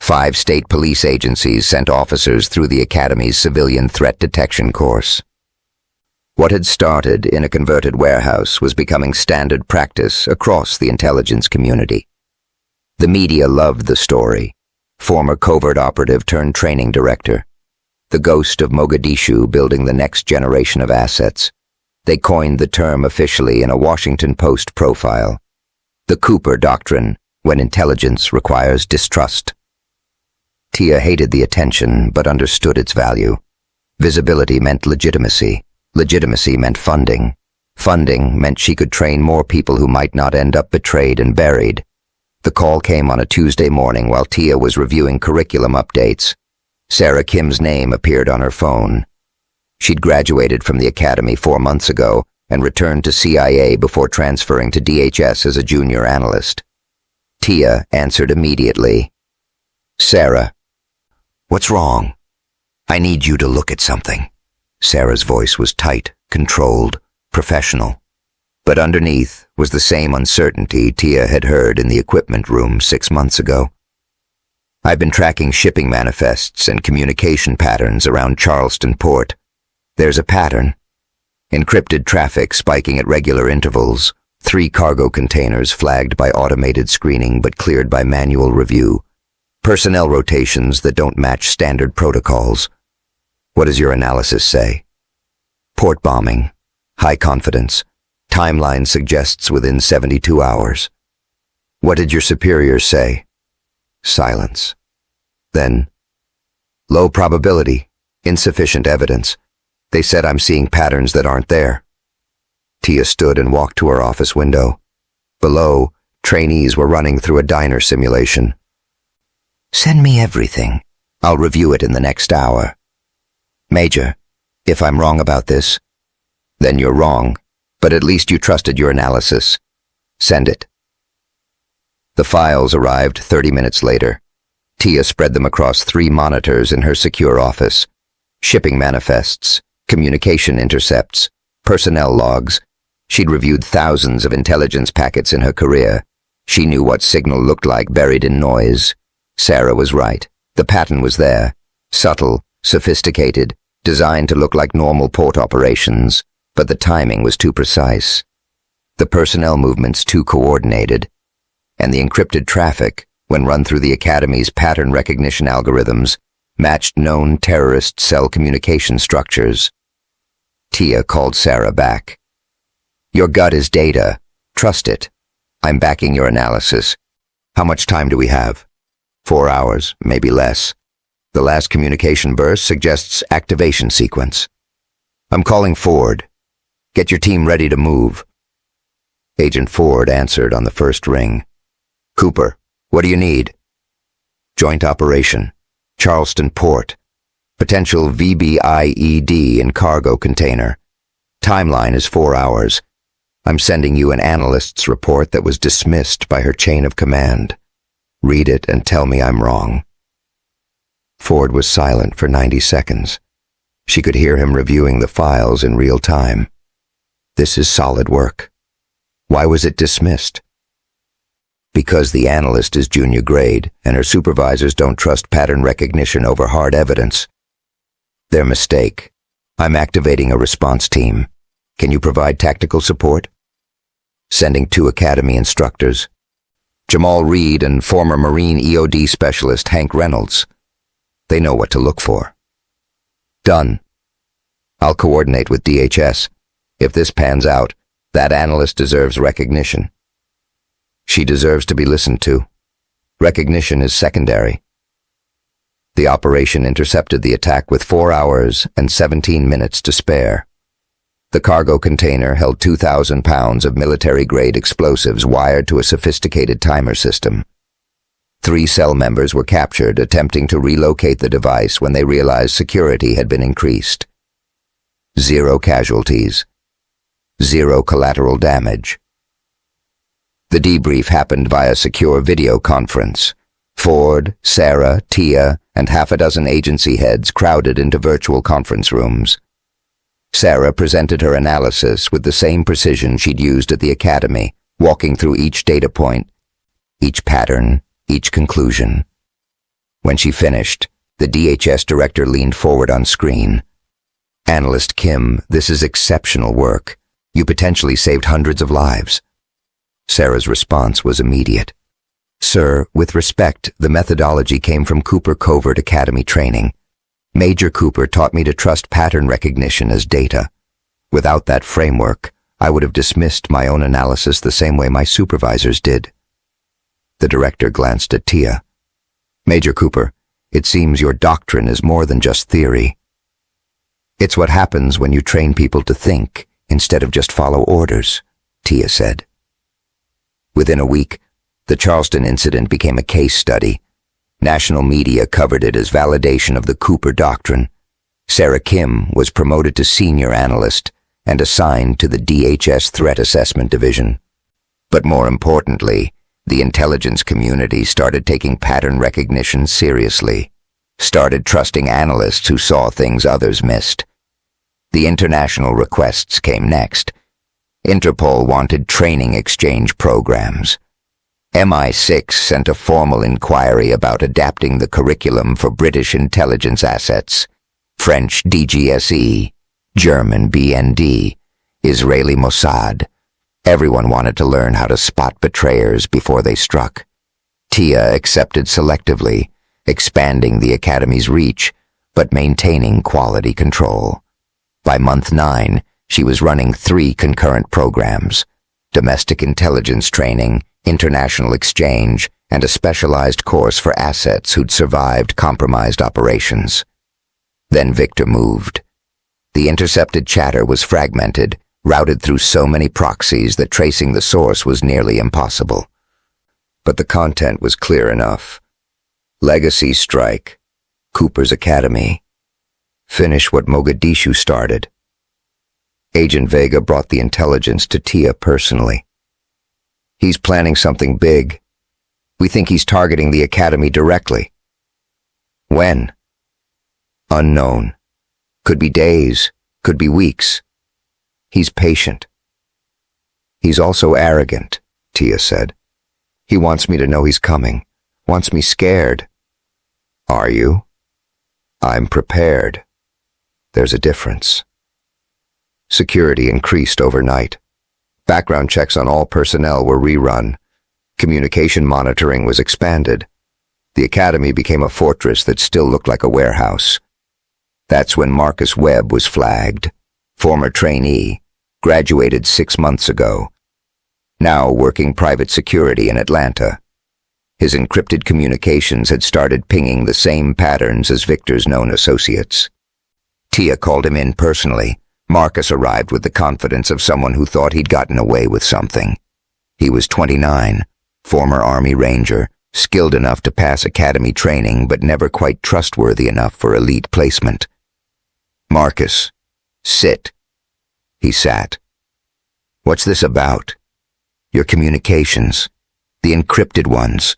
5 state police agencies sent officers through the Academy's civilian threat detection course. What had started in a converted warehouse was becoming standard practice across the intelligence community. The media loved the story. Former covert operative turned training director. the ghost of Mogadishu building the next generation of assets. They coined the term officially in a Washington Post profile. The Cooper Doctrine, when intelligence requires distrust. Tia hated the attention, but understood its value. Visibility meant legitimacy. Legitimacy meant funding. Funding meant she could train more people who might not end up betrayed and buried. The call came on a Tuesday morning while Tia was reviewing curriculum updates. Sarah Kim's name appeared on her phone. She'd graduated from the academy 4 months ago and returned to CIA before transferring to DHS as a junior analyst. Tia answered immediately. "Sarah, what's wrong? I need you to look at something." Sarah's voice was tight, controlled, professional. But underneath was the same uncertainty Tia had heard in the equipment room 6 months ago. "I've been tracking shipping manifests and communication patterns around Charleston port. There's a pattern. Encrypted traffic spiking at regular intervals, 3 cargo containers flagged by automated screening but cleared by manual review, personnel rotations that don't match standard protocols. What does your analysis say?" "Port bombing. High confidence. Timeline suggests within 72 hours. "What did your superiors say?" Silence. Then, "Low probability. Insufficient evidence. They said I'm seeing patterns that aren't there." Tia stood and walked to her office window. Below, trainees were running through a diner simulation. "Send me everything. I'll review it in the next hour." "Major, if I'm wrong about this..." "Then you're wrong, but at least you trusted your analysis. Send it." The files arrived 30 minutes later. Tia spread them across 3 monitors in her secure office. Shipping manifests, communication intercepts, personnel logs. She'd reviewed thousands of intelligence packets in her career. She knew what signal looked like buried in noise. Sarah was right. The pattern was there. Subtle, sophisticated, designed to look like normal port operations, but the timing was too precise. The personnel movements too coordinated. And the encrypted traffic, when run through the Academy's pattern recognition algorithms, matched known terrorist cell communication structures. Tia called Sarah back. "Your gut is data. Trust it. I'm backing your analysis. How much time do we have?" 4 hours, maybe less. The last communication burst suggests activation sequence. "I'm calling Ford. Get your team ready to move." Agent Ford answered on the first ring. "Cooper, what do you need?" "Joint operation. Charleston Port. Potential VBIED in cargo container. Timeline is 4 hours. I'm sending you an analyst's report that was dismissed by her chain of command. Read it and tell me I'm wrong." Ford was silent for 90 seconds. She could hear him reviewing the files in real time. This is solid work. Why was it dismissed? Because the analyst is junior grade and her supervisors don't trust pattern recognition over hard evidence. Their mistake. I'm activating a response team. Can you provide tactical support? Sending 2 academy instructors. Jamal Reed and former Marine EOD specialist Hank Reynolds. They know what to look for. Done. I'll coordinate with DHS. If this pans out, that analyst deserves recognition. She deserves to be listened to. Recognition is secondary. The operation intercepted the attack with 4 hours and 17 minutes to spare. The cargo container held 2,000 pounds of military-grade explosives wired to a sophisticated timer system. 3 cell members were captured attempting to relocate the device when they realized security had been increased. 0 casualties. 0 collateral damage. The debrief happened via secure video conference. Ford, Sarah, Tia, and half a dozen agency heads crowded into virtual conference rooms. Sarah presented her analysis with the same precision she'd used at the academy, walking through each data point, each pattern, each conclusion. When she finished, the DHS director leaned forward on screen. "Analyst Kim, this is exceptional work. You potentially saved hundreds of lives." Sarah's response was immediate. "Sir, with respect, the methodology came from Cooper Covert Academy training. Major Cooper taught me to trust pattern recognition as data. Without that framework, I would have dismissed my own analysis the same way my supervisors did. The director glanced at Tia. Major Cooper, it seems your doctrine is more than just theory. It's what happens when you train people to think instead of just follow orders, Tia said. Within a week, the Charleston incident became a case study. National media covered it as validation of the Cooper doctrine. Sarah Kim was promoted to senior analyst and assigned to the DHS Threat Assessment Division. But more importantly, the intelligence community started taking pattern recognition seriously, started trusting analysts who saw things others missed. The international requests came next. Interpol wanted training exchange programs. MI6 sent a formal inquiry about adapting the curriculum for British intelligence assets. French DGSE, German BND, Israeli Mossad. Everyone wanted to learn how to spot betrayers before they struck. Tia accepted selectively, expanding the Academy's reach, but maintaining quality control. By month 9, she was running 3 concurrent programs: domestic intelligence training, international exchange, and a specialized course for assets who'd survived compromised operations. Then Victor moved. The intercepted chatter was fragmented, routed through so many proxies that tracing the source was nearly impossible. But the content was clear enough. Legacy strike. Cooper's Academy. Finish what Mogadishu started. Agent Vega brought the intelligence to Tia personally. He's planning something big. We think he's targeting the Academy directly. When? Unknown. Could be days, could be weeks. He's patient. He's also arrogant, Tia said. He wants me to know he's coming, wants me scared. Are you? I'm prepared. There's a difference. Security increased overnight. Background checks on all personnel were rerun. Communication monitoring was expanded. The Academy became a fortress that still looked like a warehouse. That's when Marcus Webb was flagged, former trainee, graduated 6 months ago, now working private security in Atlanta. His encrypted communications had started pinging the same patterns as Victor's known associates. Tia called him in personally. Marcus arrived with the confidence of someone who thought he'd gotten away with something. He was 29, former Army Ranger, skilled enough to pass academy training but never quite trustworthy enough for elite placement. Marcus, sit. He sat. What's this about? Your communications, the encrypted ones,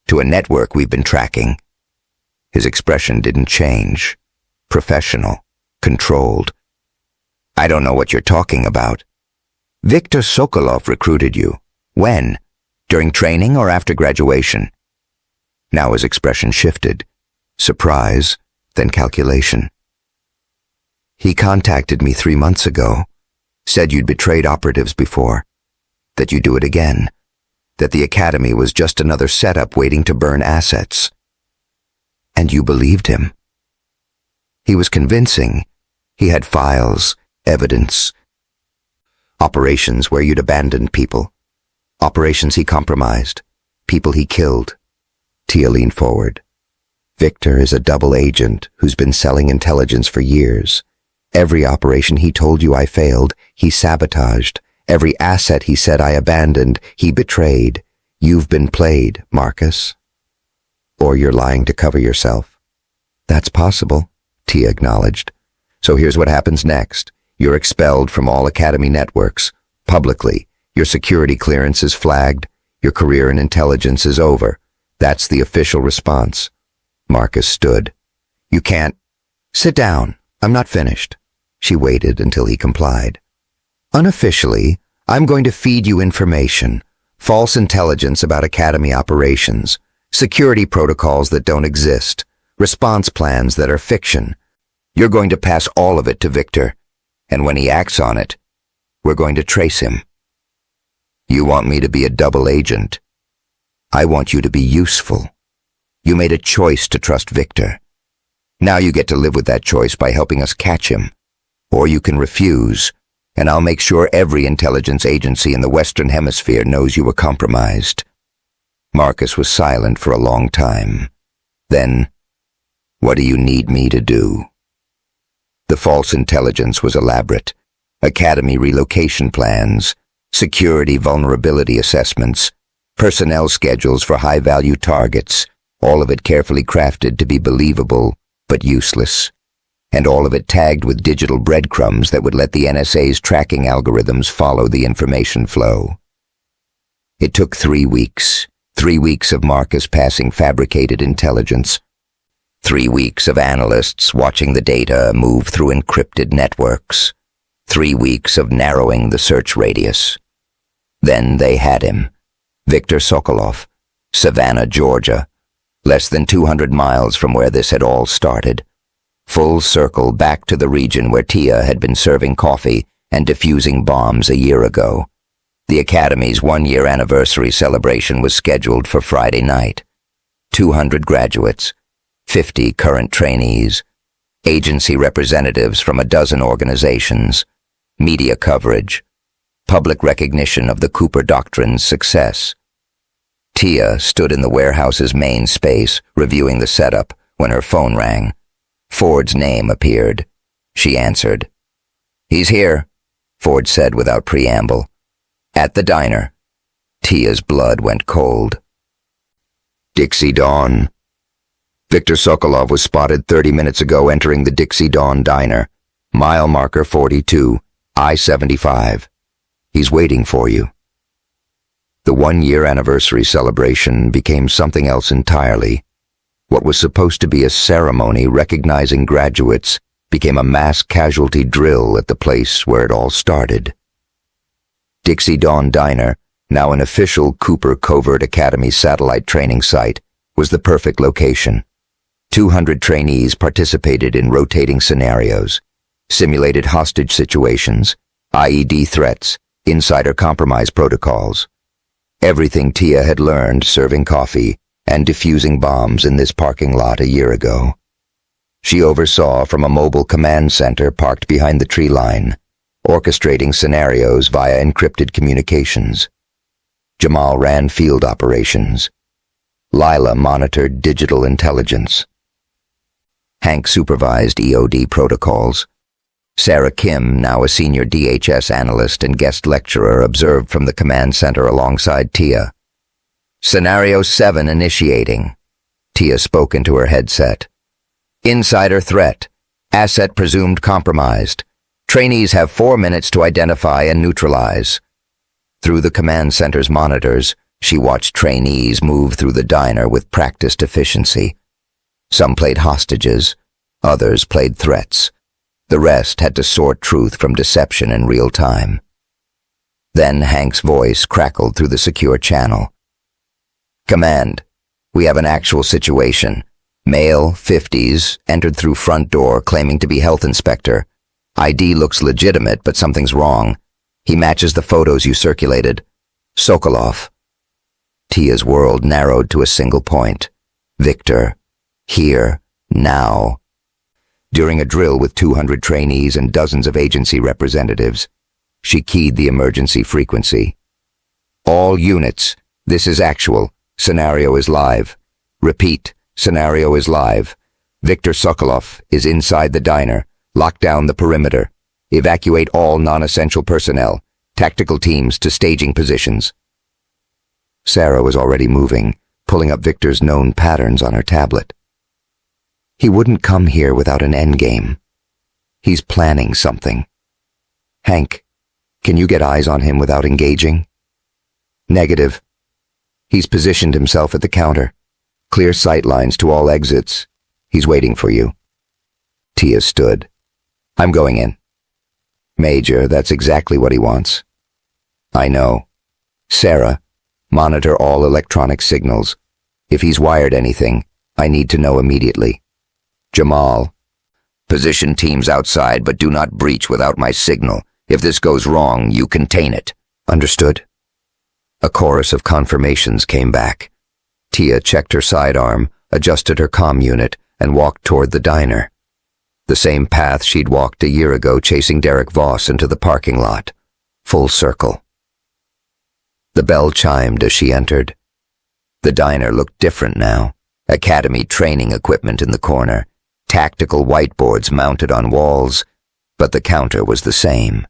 to a network we've been tracking. His expression didn't change. Professional, controlled. I don't know what you're talking about. Viktor Sokolov recruited you. When? During training or after graduation? Now his expression shifted. Surprise, then calculation. He contacted me 3 months ago, said you'd betrayed operatives before, that you'd do it again, that the Academy was just another setup waiting to burn assets. And you believed him. He was convincing. He had files, evidence. Operations where you'd abandoned people. Operations he compromised. People he killed. Tia leaned forward. Victor is a double agent who's been selling intelligence for years. Every operation he told you I failed, he sabotaged. Every asset he said I abandoned, he betrayed. You've been played, Marcus. Or you're lying to cover yourself. That's possible, Tia acknowledged. So here's what happens next. You're expelled from all Academy networks, publicly. Your security clearance is flagged. Your career in intelligence is over. That's the official response. Marcus stood. You can't. Sit down. I'm not finished. She waited until he complied. Unofficially, I'm going to feed you information, false intelligence about Academy operations, security protocols that don't exist, response plans that are fiction. You're going to pass all of it to Victor, and when he acts on it, we're going to trace him. You want me to be a double agent. I want you to be useful. You made a choice to trust Victor. Now you get to live with that choice by helping us catch him. Or you can refuse, and I'll make sure every intelligence agency in the Western Hemisphere knows you were compromised." Marcus was silent for a long time. Then, "What do you need me to do?" The false intelligence was elaborate. Academy relocation plans, security vulnerability assessments, personnel schedules for high-value targets, all of it carefully crafted to be believable but useless, and all of it tagged with digital breadcrumbs that would let the NSA's tracking algorithms follow the information flow. It took 3 weeks, 3 weeks of Marcus passing fabricated intelligence, 3 weeks of analysts watching the data move through encrypted networks, 3 weeks of narrowing the search radius. Then they had him, Viktor Sokolov, Savannah, Georgia, less than 200 miles from where this had all started. Full circle back to the region where Tia had been serving coffee and defusing bombs a year ago. The Academy's 1-year anniversary celebration was scheduled for Friday night. 200 graduates, 50 current trainees, agency representatives from a dozen organizations, media coverage, public recognition of the Cooper Doctrine's success. Tia stood in the warehouse's main space, reviewing the setup, when her phone rang. Ford's name appeared. She answered. "He's here," Ford said without preamble. "At the diner." Tia's blood went cold. Dixie Dawn. Viktor Sokolov was spotted 30 minutes ago entering the Dixie Dawn diner. Mile marker 42, I-75. He's waiting for you. The 1-year anniversary celebration became something else entirely. What was supposed to be a ceremony recognizing graduates became a mass casualty drill at the place where it all started. Dixie Dawn Diner, now an official Cooper Covert Academy satellite training site, was the perfect location. 200 trainees participated in rotating scenarios, simulated hostage situations, IED threats, insider compromise protocols. Everything Tia had learned serving coffee and defusing bombs in this parking lot a year ago. She oversaw from a mobile command center parked behind the tree line, orchestrating scenarios via encrypted communications. Jamal ran field operations. Lila monitored digital intelligence. Hank supervised EOD protocols. Sarah Kim, now a senior DHS analyst and guest lecturer, observed from the command center alongside Tia. "Scenario 7 initiating." Tia spoke into her headset. "Insider threat. Asset presumed compromised. Trainees have 4 minutes to identify and neutralize." Through the command center's monitors, she watched trainees move through the diner with practiced efficiency. Some played hostages, others played threats. The rest had to sort truth from deception in real time. Then Hank's voice crackled through the secure channel. "Command, we have an actual situation. Male, 50s, entered through front door claiming to be health inspector. ID looks legitimate, but something's wrong. He matches the photos you circulated. Sokolov." Tia's world narrowed to a single point. Viktor. Here. Now. During a drill with 200 trainees and dozens of agency representatives, she keyed the emergency frequency. "All units, this is actual. Scenario is live. Repeat, scenario is live. Viktor Sokolov is inside the diner. Lock down the perimeter. Evacuate all non-essential personnel. Tactical teams to staging positions." Sarah was already moving, pulling up Viktor's known patterns on her tablet. He wouldn't come here without an endgame. He's planning something. "Hank, can you get eyes on him without engaging?" "Negative. He's positioned himself at the counter. Clear sight lines to all exits. He's waiting for you." Tia stood. "I'm going in." "Major, that's exactly what he wants." "I know. Sarah, monitor all electronic signals. If he's wired anything, I need to know immediately." "Jamal, position teams outside, but do not breach without my signal. If this goes wrong, you contain it." "Understood." A chorus of confirmations came back. Tia checked her sidearm, adjusted her comm unit, and walked toward the diner. The same path she'd walked a year ago chasing Derek Voss into the parking lot. Full circle. The bell chimed as she entered. The diner looked different now. Academy training equipment in the corner, tactical whiteboards mounted on walls, but the counter was the same.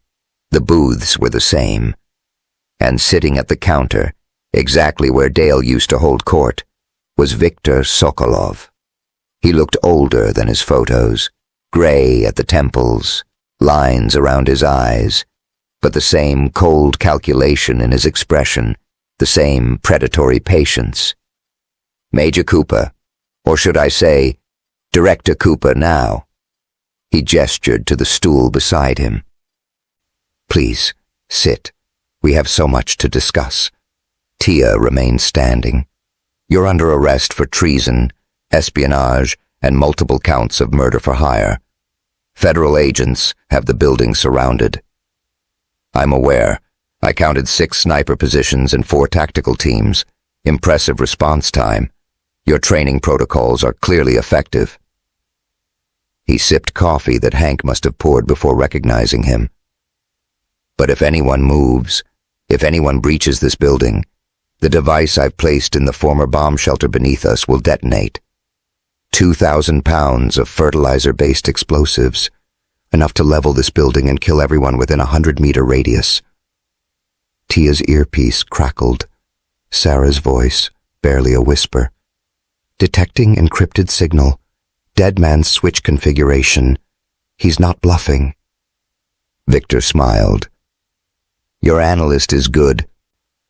The booths were the same. And sitting at the counter, exactly where Dale used to hold court, was Viktor Sokolov. He looked older than his photos, gray at the temples, lines around his eyes, but the same cold calculation in his expression, the same predatory patience. Major Cooper, or should I say, Director Cooper now. He gestured to the stool beside him. Please, sit. We have so much to discuss. Tia remained standing. You're under arrest for treason, espionage, and multiple counts of murder for hire. Federal agents have the building surrounded. I'm aware. I counted 6 sniper positions and 4 tactical teams. Impressive response time. Your training protocols are clearly effective. He sipped coffee that Hank must have poured before recognizing him. But if anyone moves, if anyone breaches this building, the device I've placed in the former bomb shelter beneath us will detonate. 2,000 pounds of fertilizer-based explosives, enough to level this building and kill everyone within a 100-meter radius. Tia's earpiece crackled. Sarah's voice, barely a whisper. Detecting encrypted signal. Dead man's switch configuration. He's not bluffing. Viktor smiled. Your analyst is good.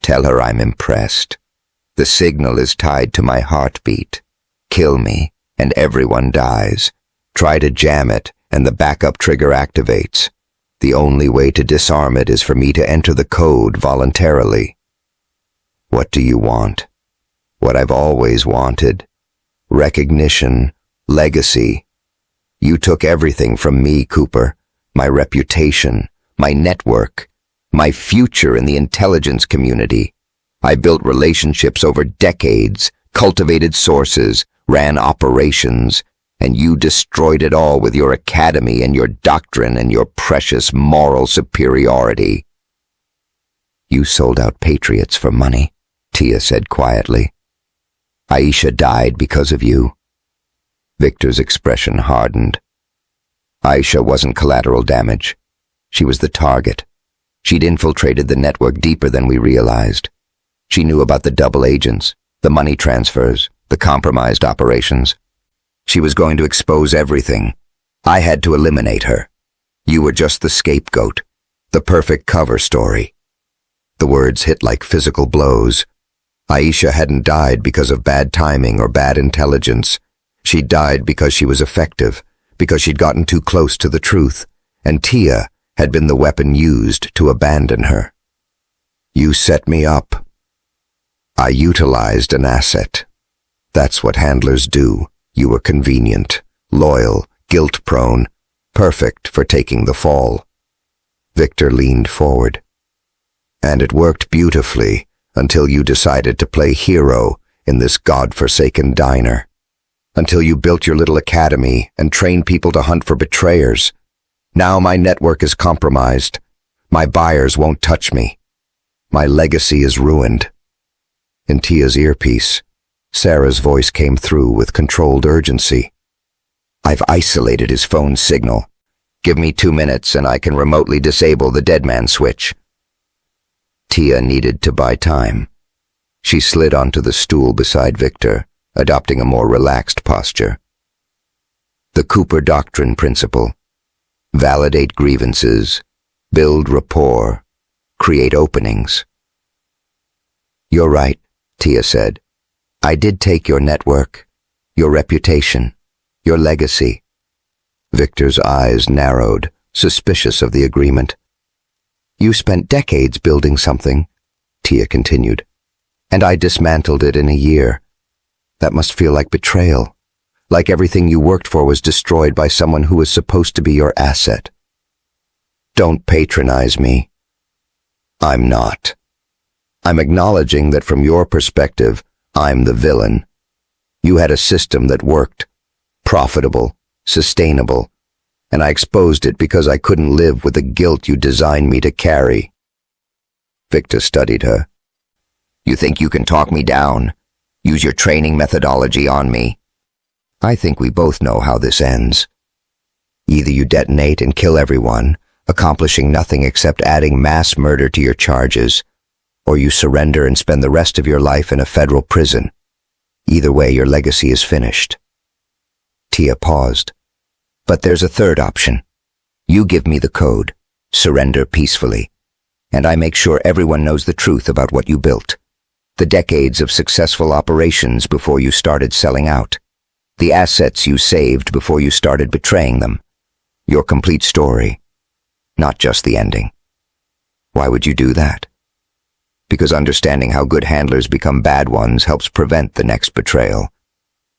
Tell her I'm impressed. The signal is tied to my heartbeat. Kill me, and everyone dies. Try to jam it, and the backup trigger activates. The only way to disarm it is for me to enter the code voluntarily. What do you want? What I've always wanted. Recognition, legacy. You took everything from me, Cooper. My reputation, my network, my future in the intelligence community. I built relationships over decades, cultivated sources, ran operations, and you destroyed it all with your academy and your doctrine and your precious moral superiority. You sold out patriots for money, Tia said quietly. Aisha died because of you. Viktor's expression hardened. Aisha wasn't collateral damage. She was the target. She'd infiltrated the network deeper than we realized. She knew about the double agents, the money transfers, the compromised operations. She was going to expose everything. I had to eliminate her. You were just the scapegoat, the perfect cover story. The words hit like physical blows. Aisha hadn't died because of bad timing or bad intelligence. She died because she was effective, because she'd gotten too close to the truth, and Tia had been the weapon used to abandon her. You set me up. I utilized an asset. That's what handlers do. You were convenient, loyal, guilt-prone, perfect for taking the fall. Viktor leaned forward. And it worked beautifully until you decided to play hero in this godforsaken diner. Until you built your little academy and trained people to hunt for betrayers. Now my network is compromised. My buyers won't touch me. My legacy is ruined. In Tia's earpiece, Sarah's voice came through with controlled urgency. I've isolated his phone signal. Give me 2 minutes and I can remotely disable the dead man switch. Tia needed to buy time. She slid onto the stool beside Viktor, adopting a more relaxed posture. The Cooper Doctrine principle. Validate grievances, build rapport, create openings. You're right, Tia said. I did take your network, your reputation, your legacy. Viktor's eyes narrowed, suspicious of the agreement. You spent decades building something, Tia continued, and I dismantled it in a year. That must feel like betrayal, like everything you worked for was destroyed by someone who was supposed to be your asset. Don't patronize me. I'm not. I'm acknowledging that from your perspective, I'm the villain. You had a system that worked, profitable, sustainable, and I exposed it because I couldn't live with the guilt you designed me to carry. Victor studied her. You think you can talk me down? Use your training methodology on me? I think we both know how this ends. Either you detonate and kill everyone, accomplishing nothing except adding mass murder to your charges, or you surrender and spend the rest of your life in a federal prison. Either way, your legacy is finished. Tia paused. But there's a third option. You give me the code, surrender peacefully, and I make sure everyone knows the truth about what you built. The decades of successful operations before you started selling out. The assets you saved before you started betraying them. Your complete story, not just the ending. Why would you do that? Because understanding how good handlers become bad ones helps prevent the next betrayal.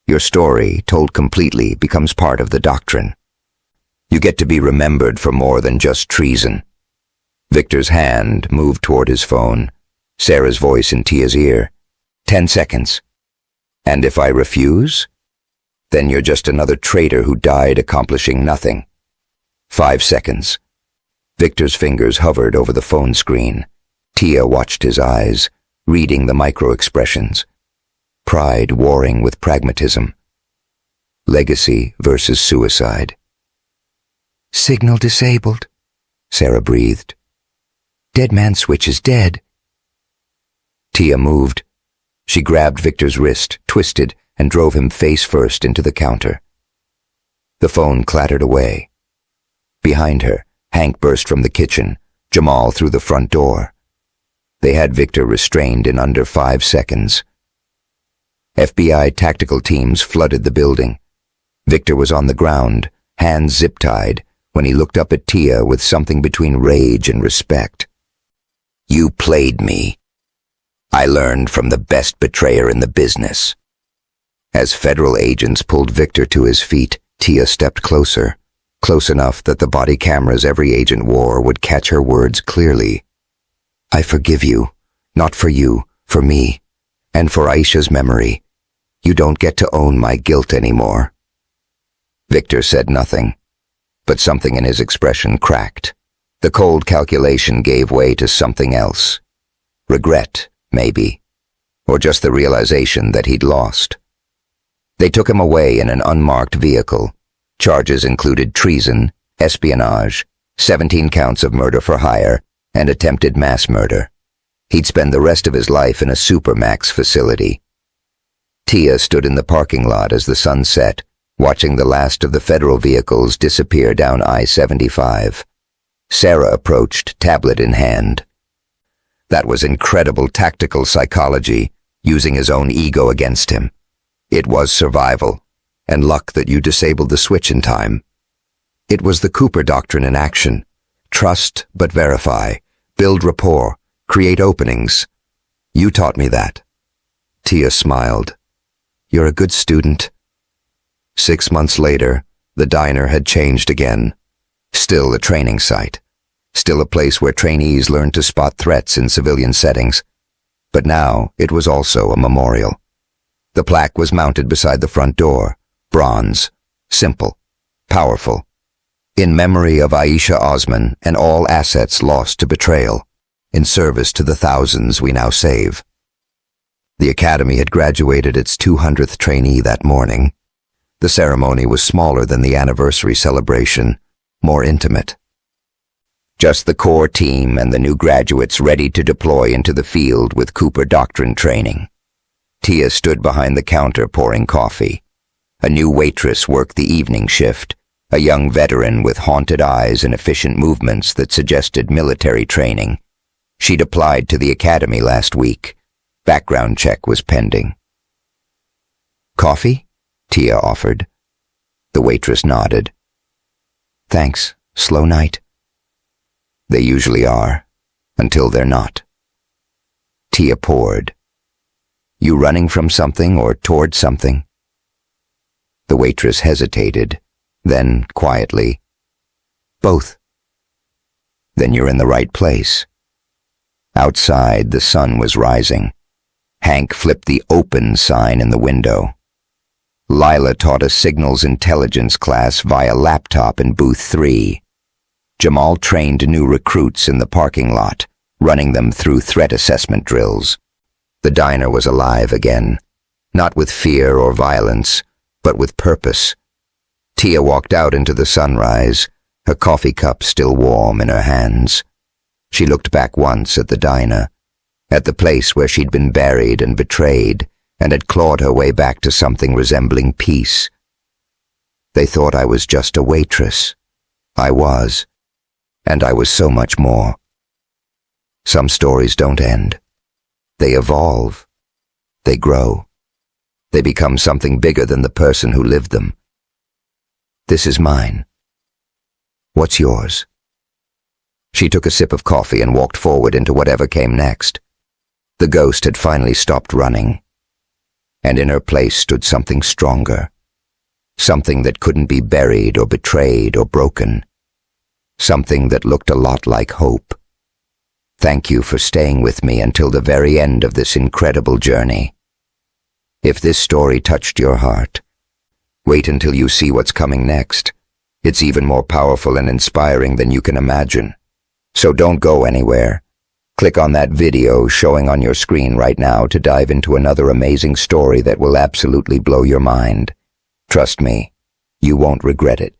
Your story, told completely, becomes part of the doctrine. You get to be remembered for more than just treason. Victor's hand moved toward his phone, Sarah's voice in Tia's ear. 10 seconds. And if I refuse? Then you're just another traitor who died accomplishing nothing. 5 seconds. Victor's fingers hovered over the phone screen. Tia watched his eyes, reading the micro-expressions. Pride warring with pragmatism. Legacy versus suicide. Signal disabled, Sarah breathed. Dead man switch is dead. Tia moved. She grabbed Victor's wrist, twisted, and drove him face first into the counter. The phone clattered away. Behind her, Hank burst from the kitchen, Jamal through the front door. They had Victor restrained in under 5 seconds. FBI tactical teams flooded the building. Victor was on the ground, hands zip-tied, when he looked up at Tia with something between rage and respect. You played me. I learned from the best betrayer in the business. As federal agents pulled Victor to his feet, Tia stepped closer, close enough that the body cameras every agent wore would catch her words clearly. I forgive you, not for you, for me, and for Aisha's memory. You don't get to own my guilt anymore. Victor said nothing, but something in his expression cracked. The cold calculation gave way to something else. Regret, maybe, or just the realization that he'd lost. They took him away in an unmarked vehicle. Charges included treason, espionage, 17 counts of murder for hire, and attempted mass murder. He'd spend the rest of his life in a supermax facility. Tia stood in the parking lot as the sun set, watching the last of the federal vehicles disappear down I-75. Sarah approached, tablet in hand. That was incredible tactical psychology, using his own ego against him. It was survival, and luck that you disabled the switch in time. It was the Cooper doctrine in action. Trust but verify, build rapport, create openings. You taught me that. Tia smiled. You're a good student. 6 months later, the diner had changed again. Still a training site. Still a place where trainees learned to spot threats in civilian settings. But now it was also a memorial. The plaque was mounted beside the front door, bronze, simple, powerful. In memory of Aisha Osman and all assets lost to betrayal, in service to the thousands we now save. The academy had graduated its 200th trainee that morning. The ceremony was smaller than the anniversary celebration, more intimate. Just the core team and the new graduates ready to deploy into the field with Cooper doctrine training. Tia stood behind the counter pouring coffee. A new waitress worked the evening shift, a young veteran with haunted eyes and efficient movements that suggested military training. She'd applied to the academy last week. Background check was pending. Coffee? Tia offered. The waitress nodded. Thanks. Slow night. They usually are, until they're not. Tia poured. You running from something or toward something? The waitress hesitated, then quietly. Both. Then you're in the right place. Outside, the sun was rising. Hank flipped the open sign in the window. Lila taught a signals intelligence class via laptop in booth 3. Jamal trained new recruits in the parking lot, running them through threat assessment drills. The diner was alive again, not with fear or violence, but with purpose. Tia walked out into the sunrise, her coffee cup still warm in her hands. She looked back once at the diner, at the place where she'd been buried and betrayed, and had clawed her way back to something resembling peace. They thought I was just a waitress. I was. And I was so much more. Some stories don't end. They evolve. They grow. They become something bigger than the person who lived them. This is mine. What's yours? She took a sip of coffee and walked forward into whatever came next. The ghost had finally stopped running, and in her place stood something stronger, something that couldn't be buried or betrayed or broken, something that looked a lot like hope. Thank you for staying with me until the very end of this incredible journey. If this story touched your heart, wait until you see what's coming next. It's even more powerful and inspiring than you can imagine. So don't go anywhere. Click on that video showing on your screen right now to dive into another amazing story that will absolutely blow your mind. Trust me, you won't regret it.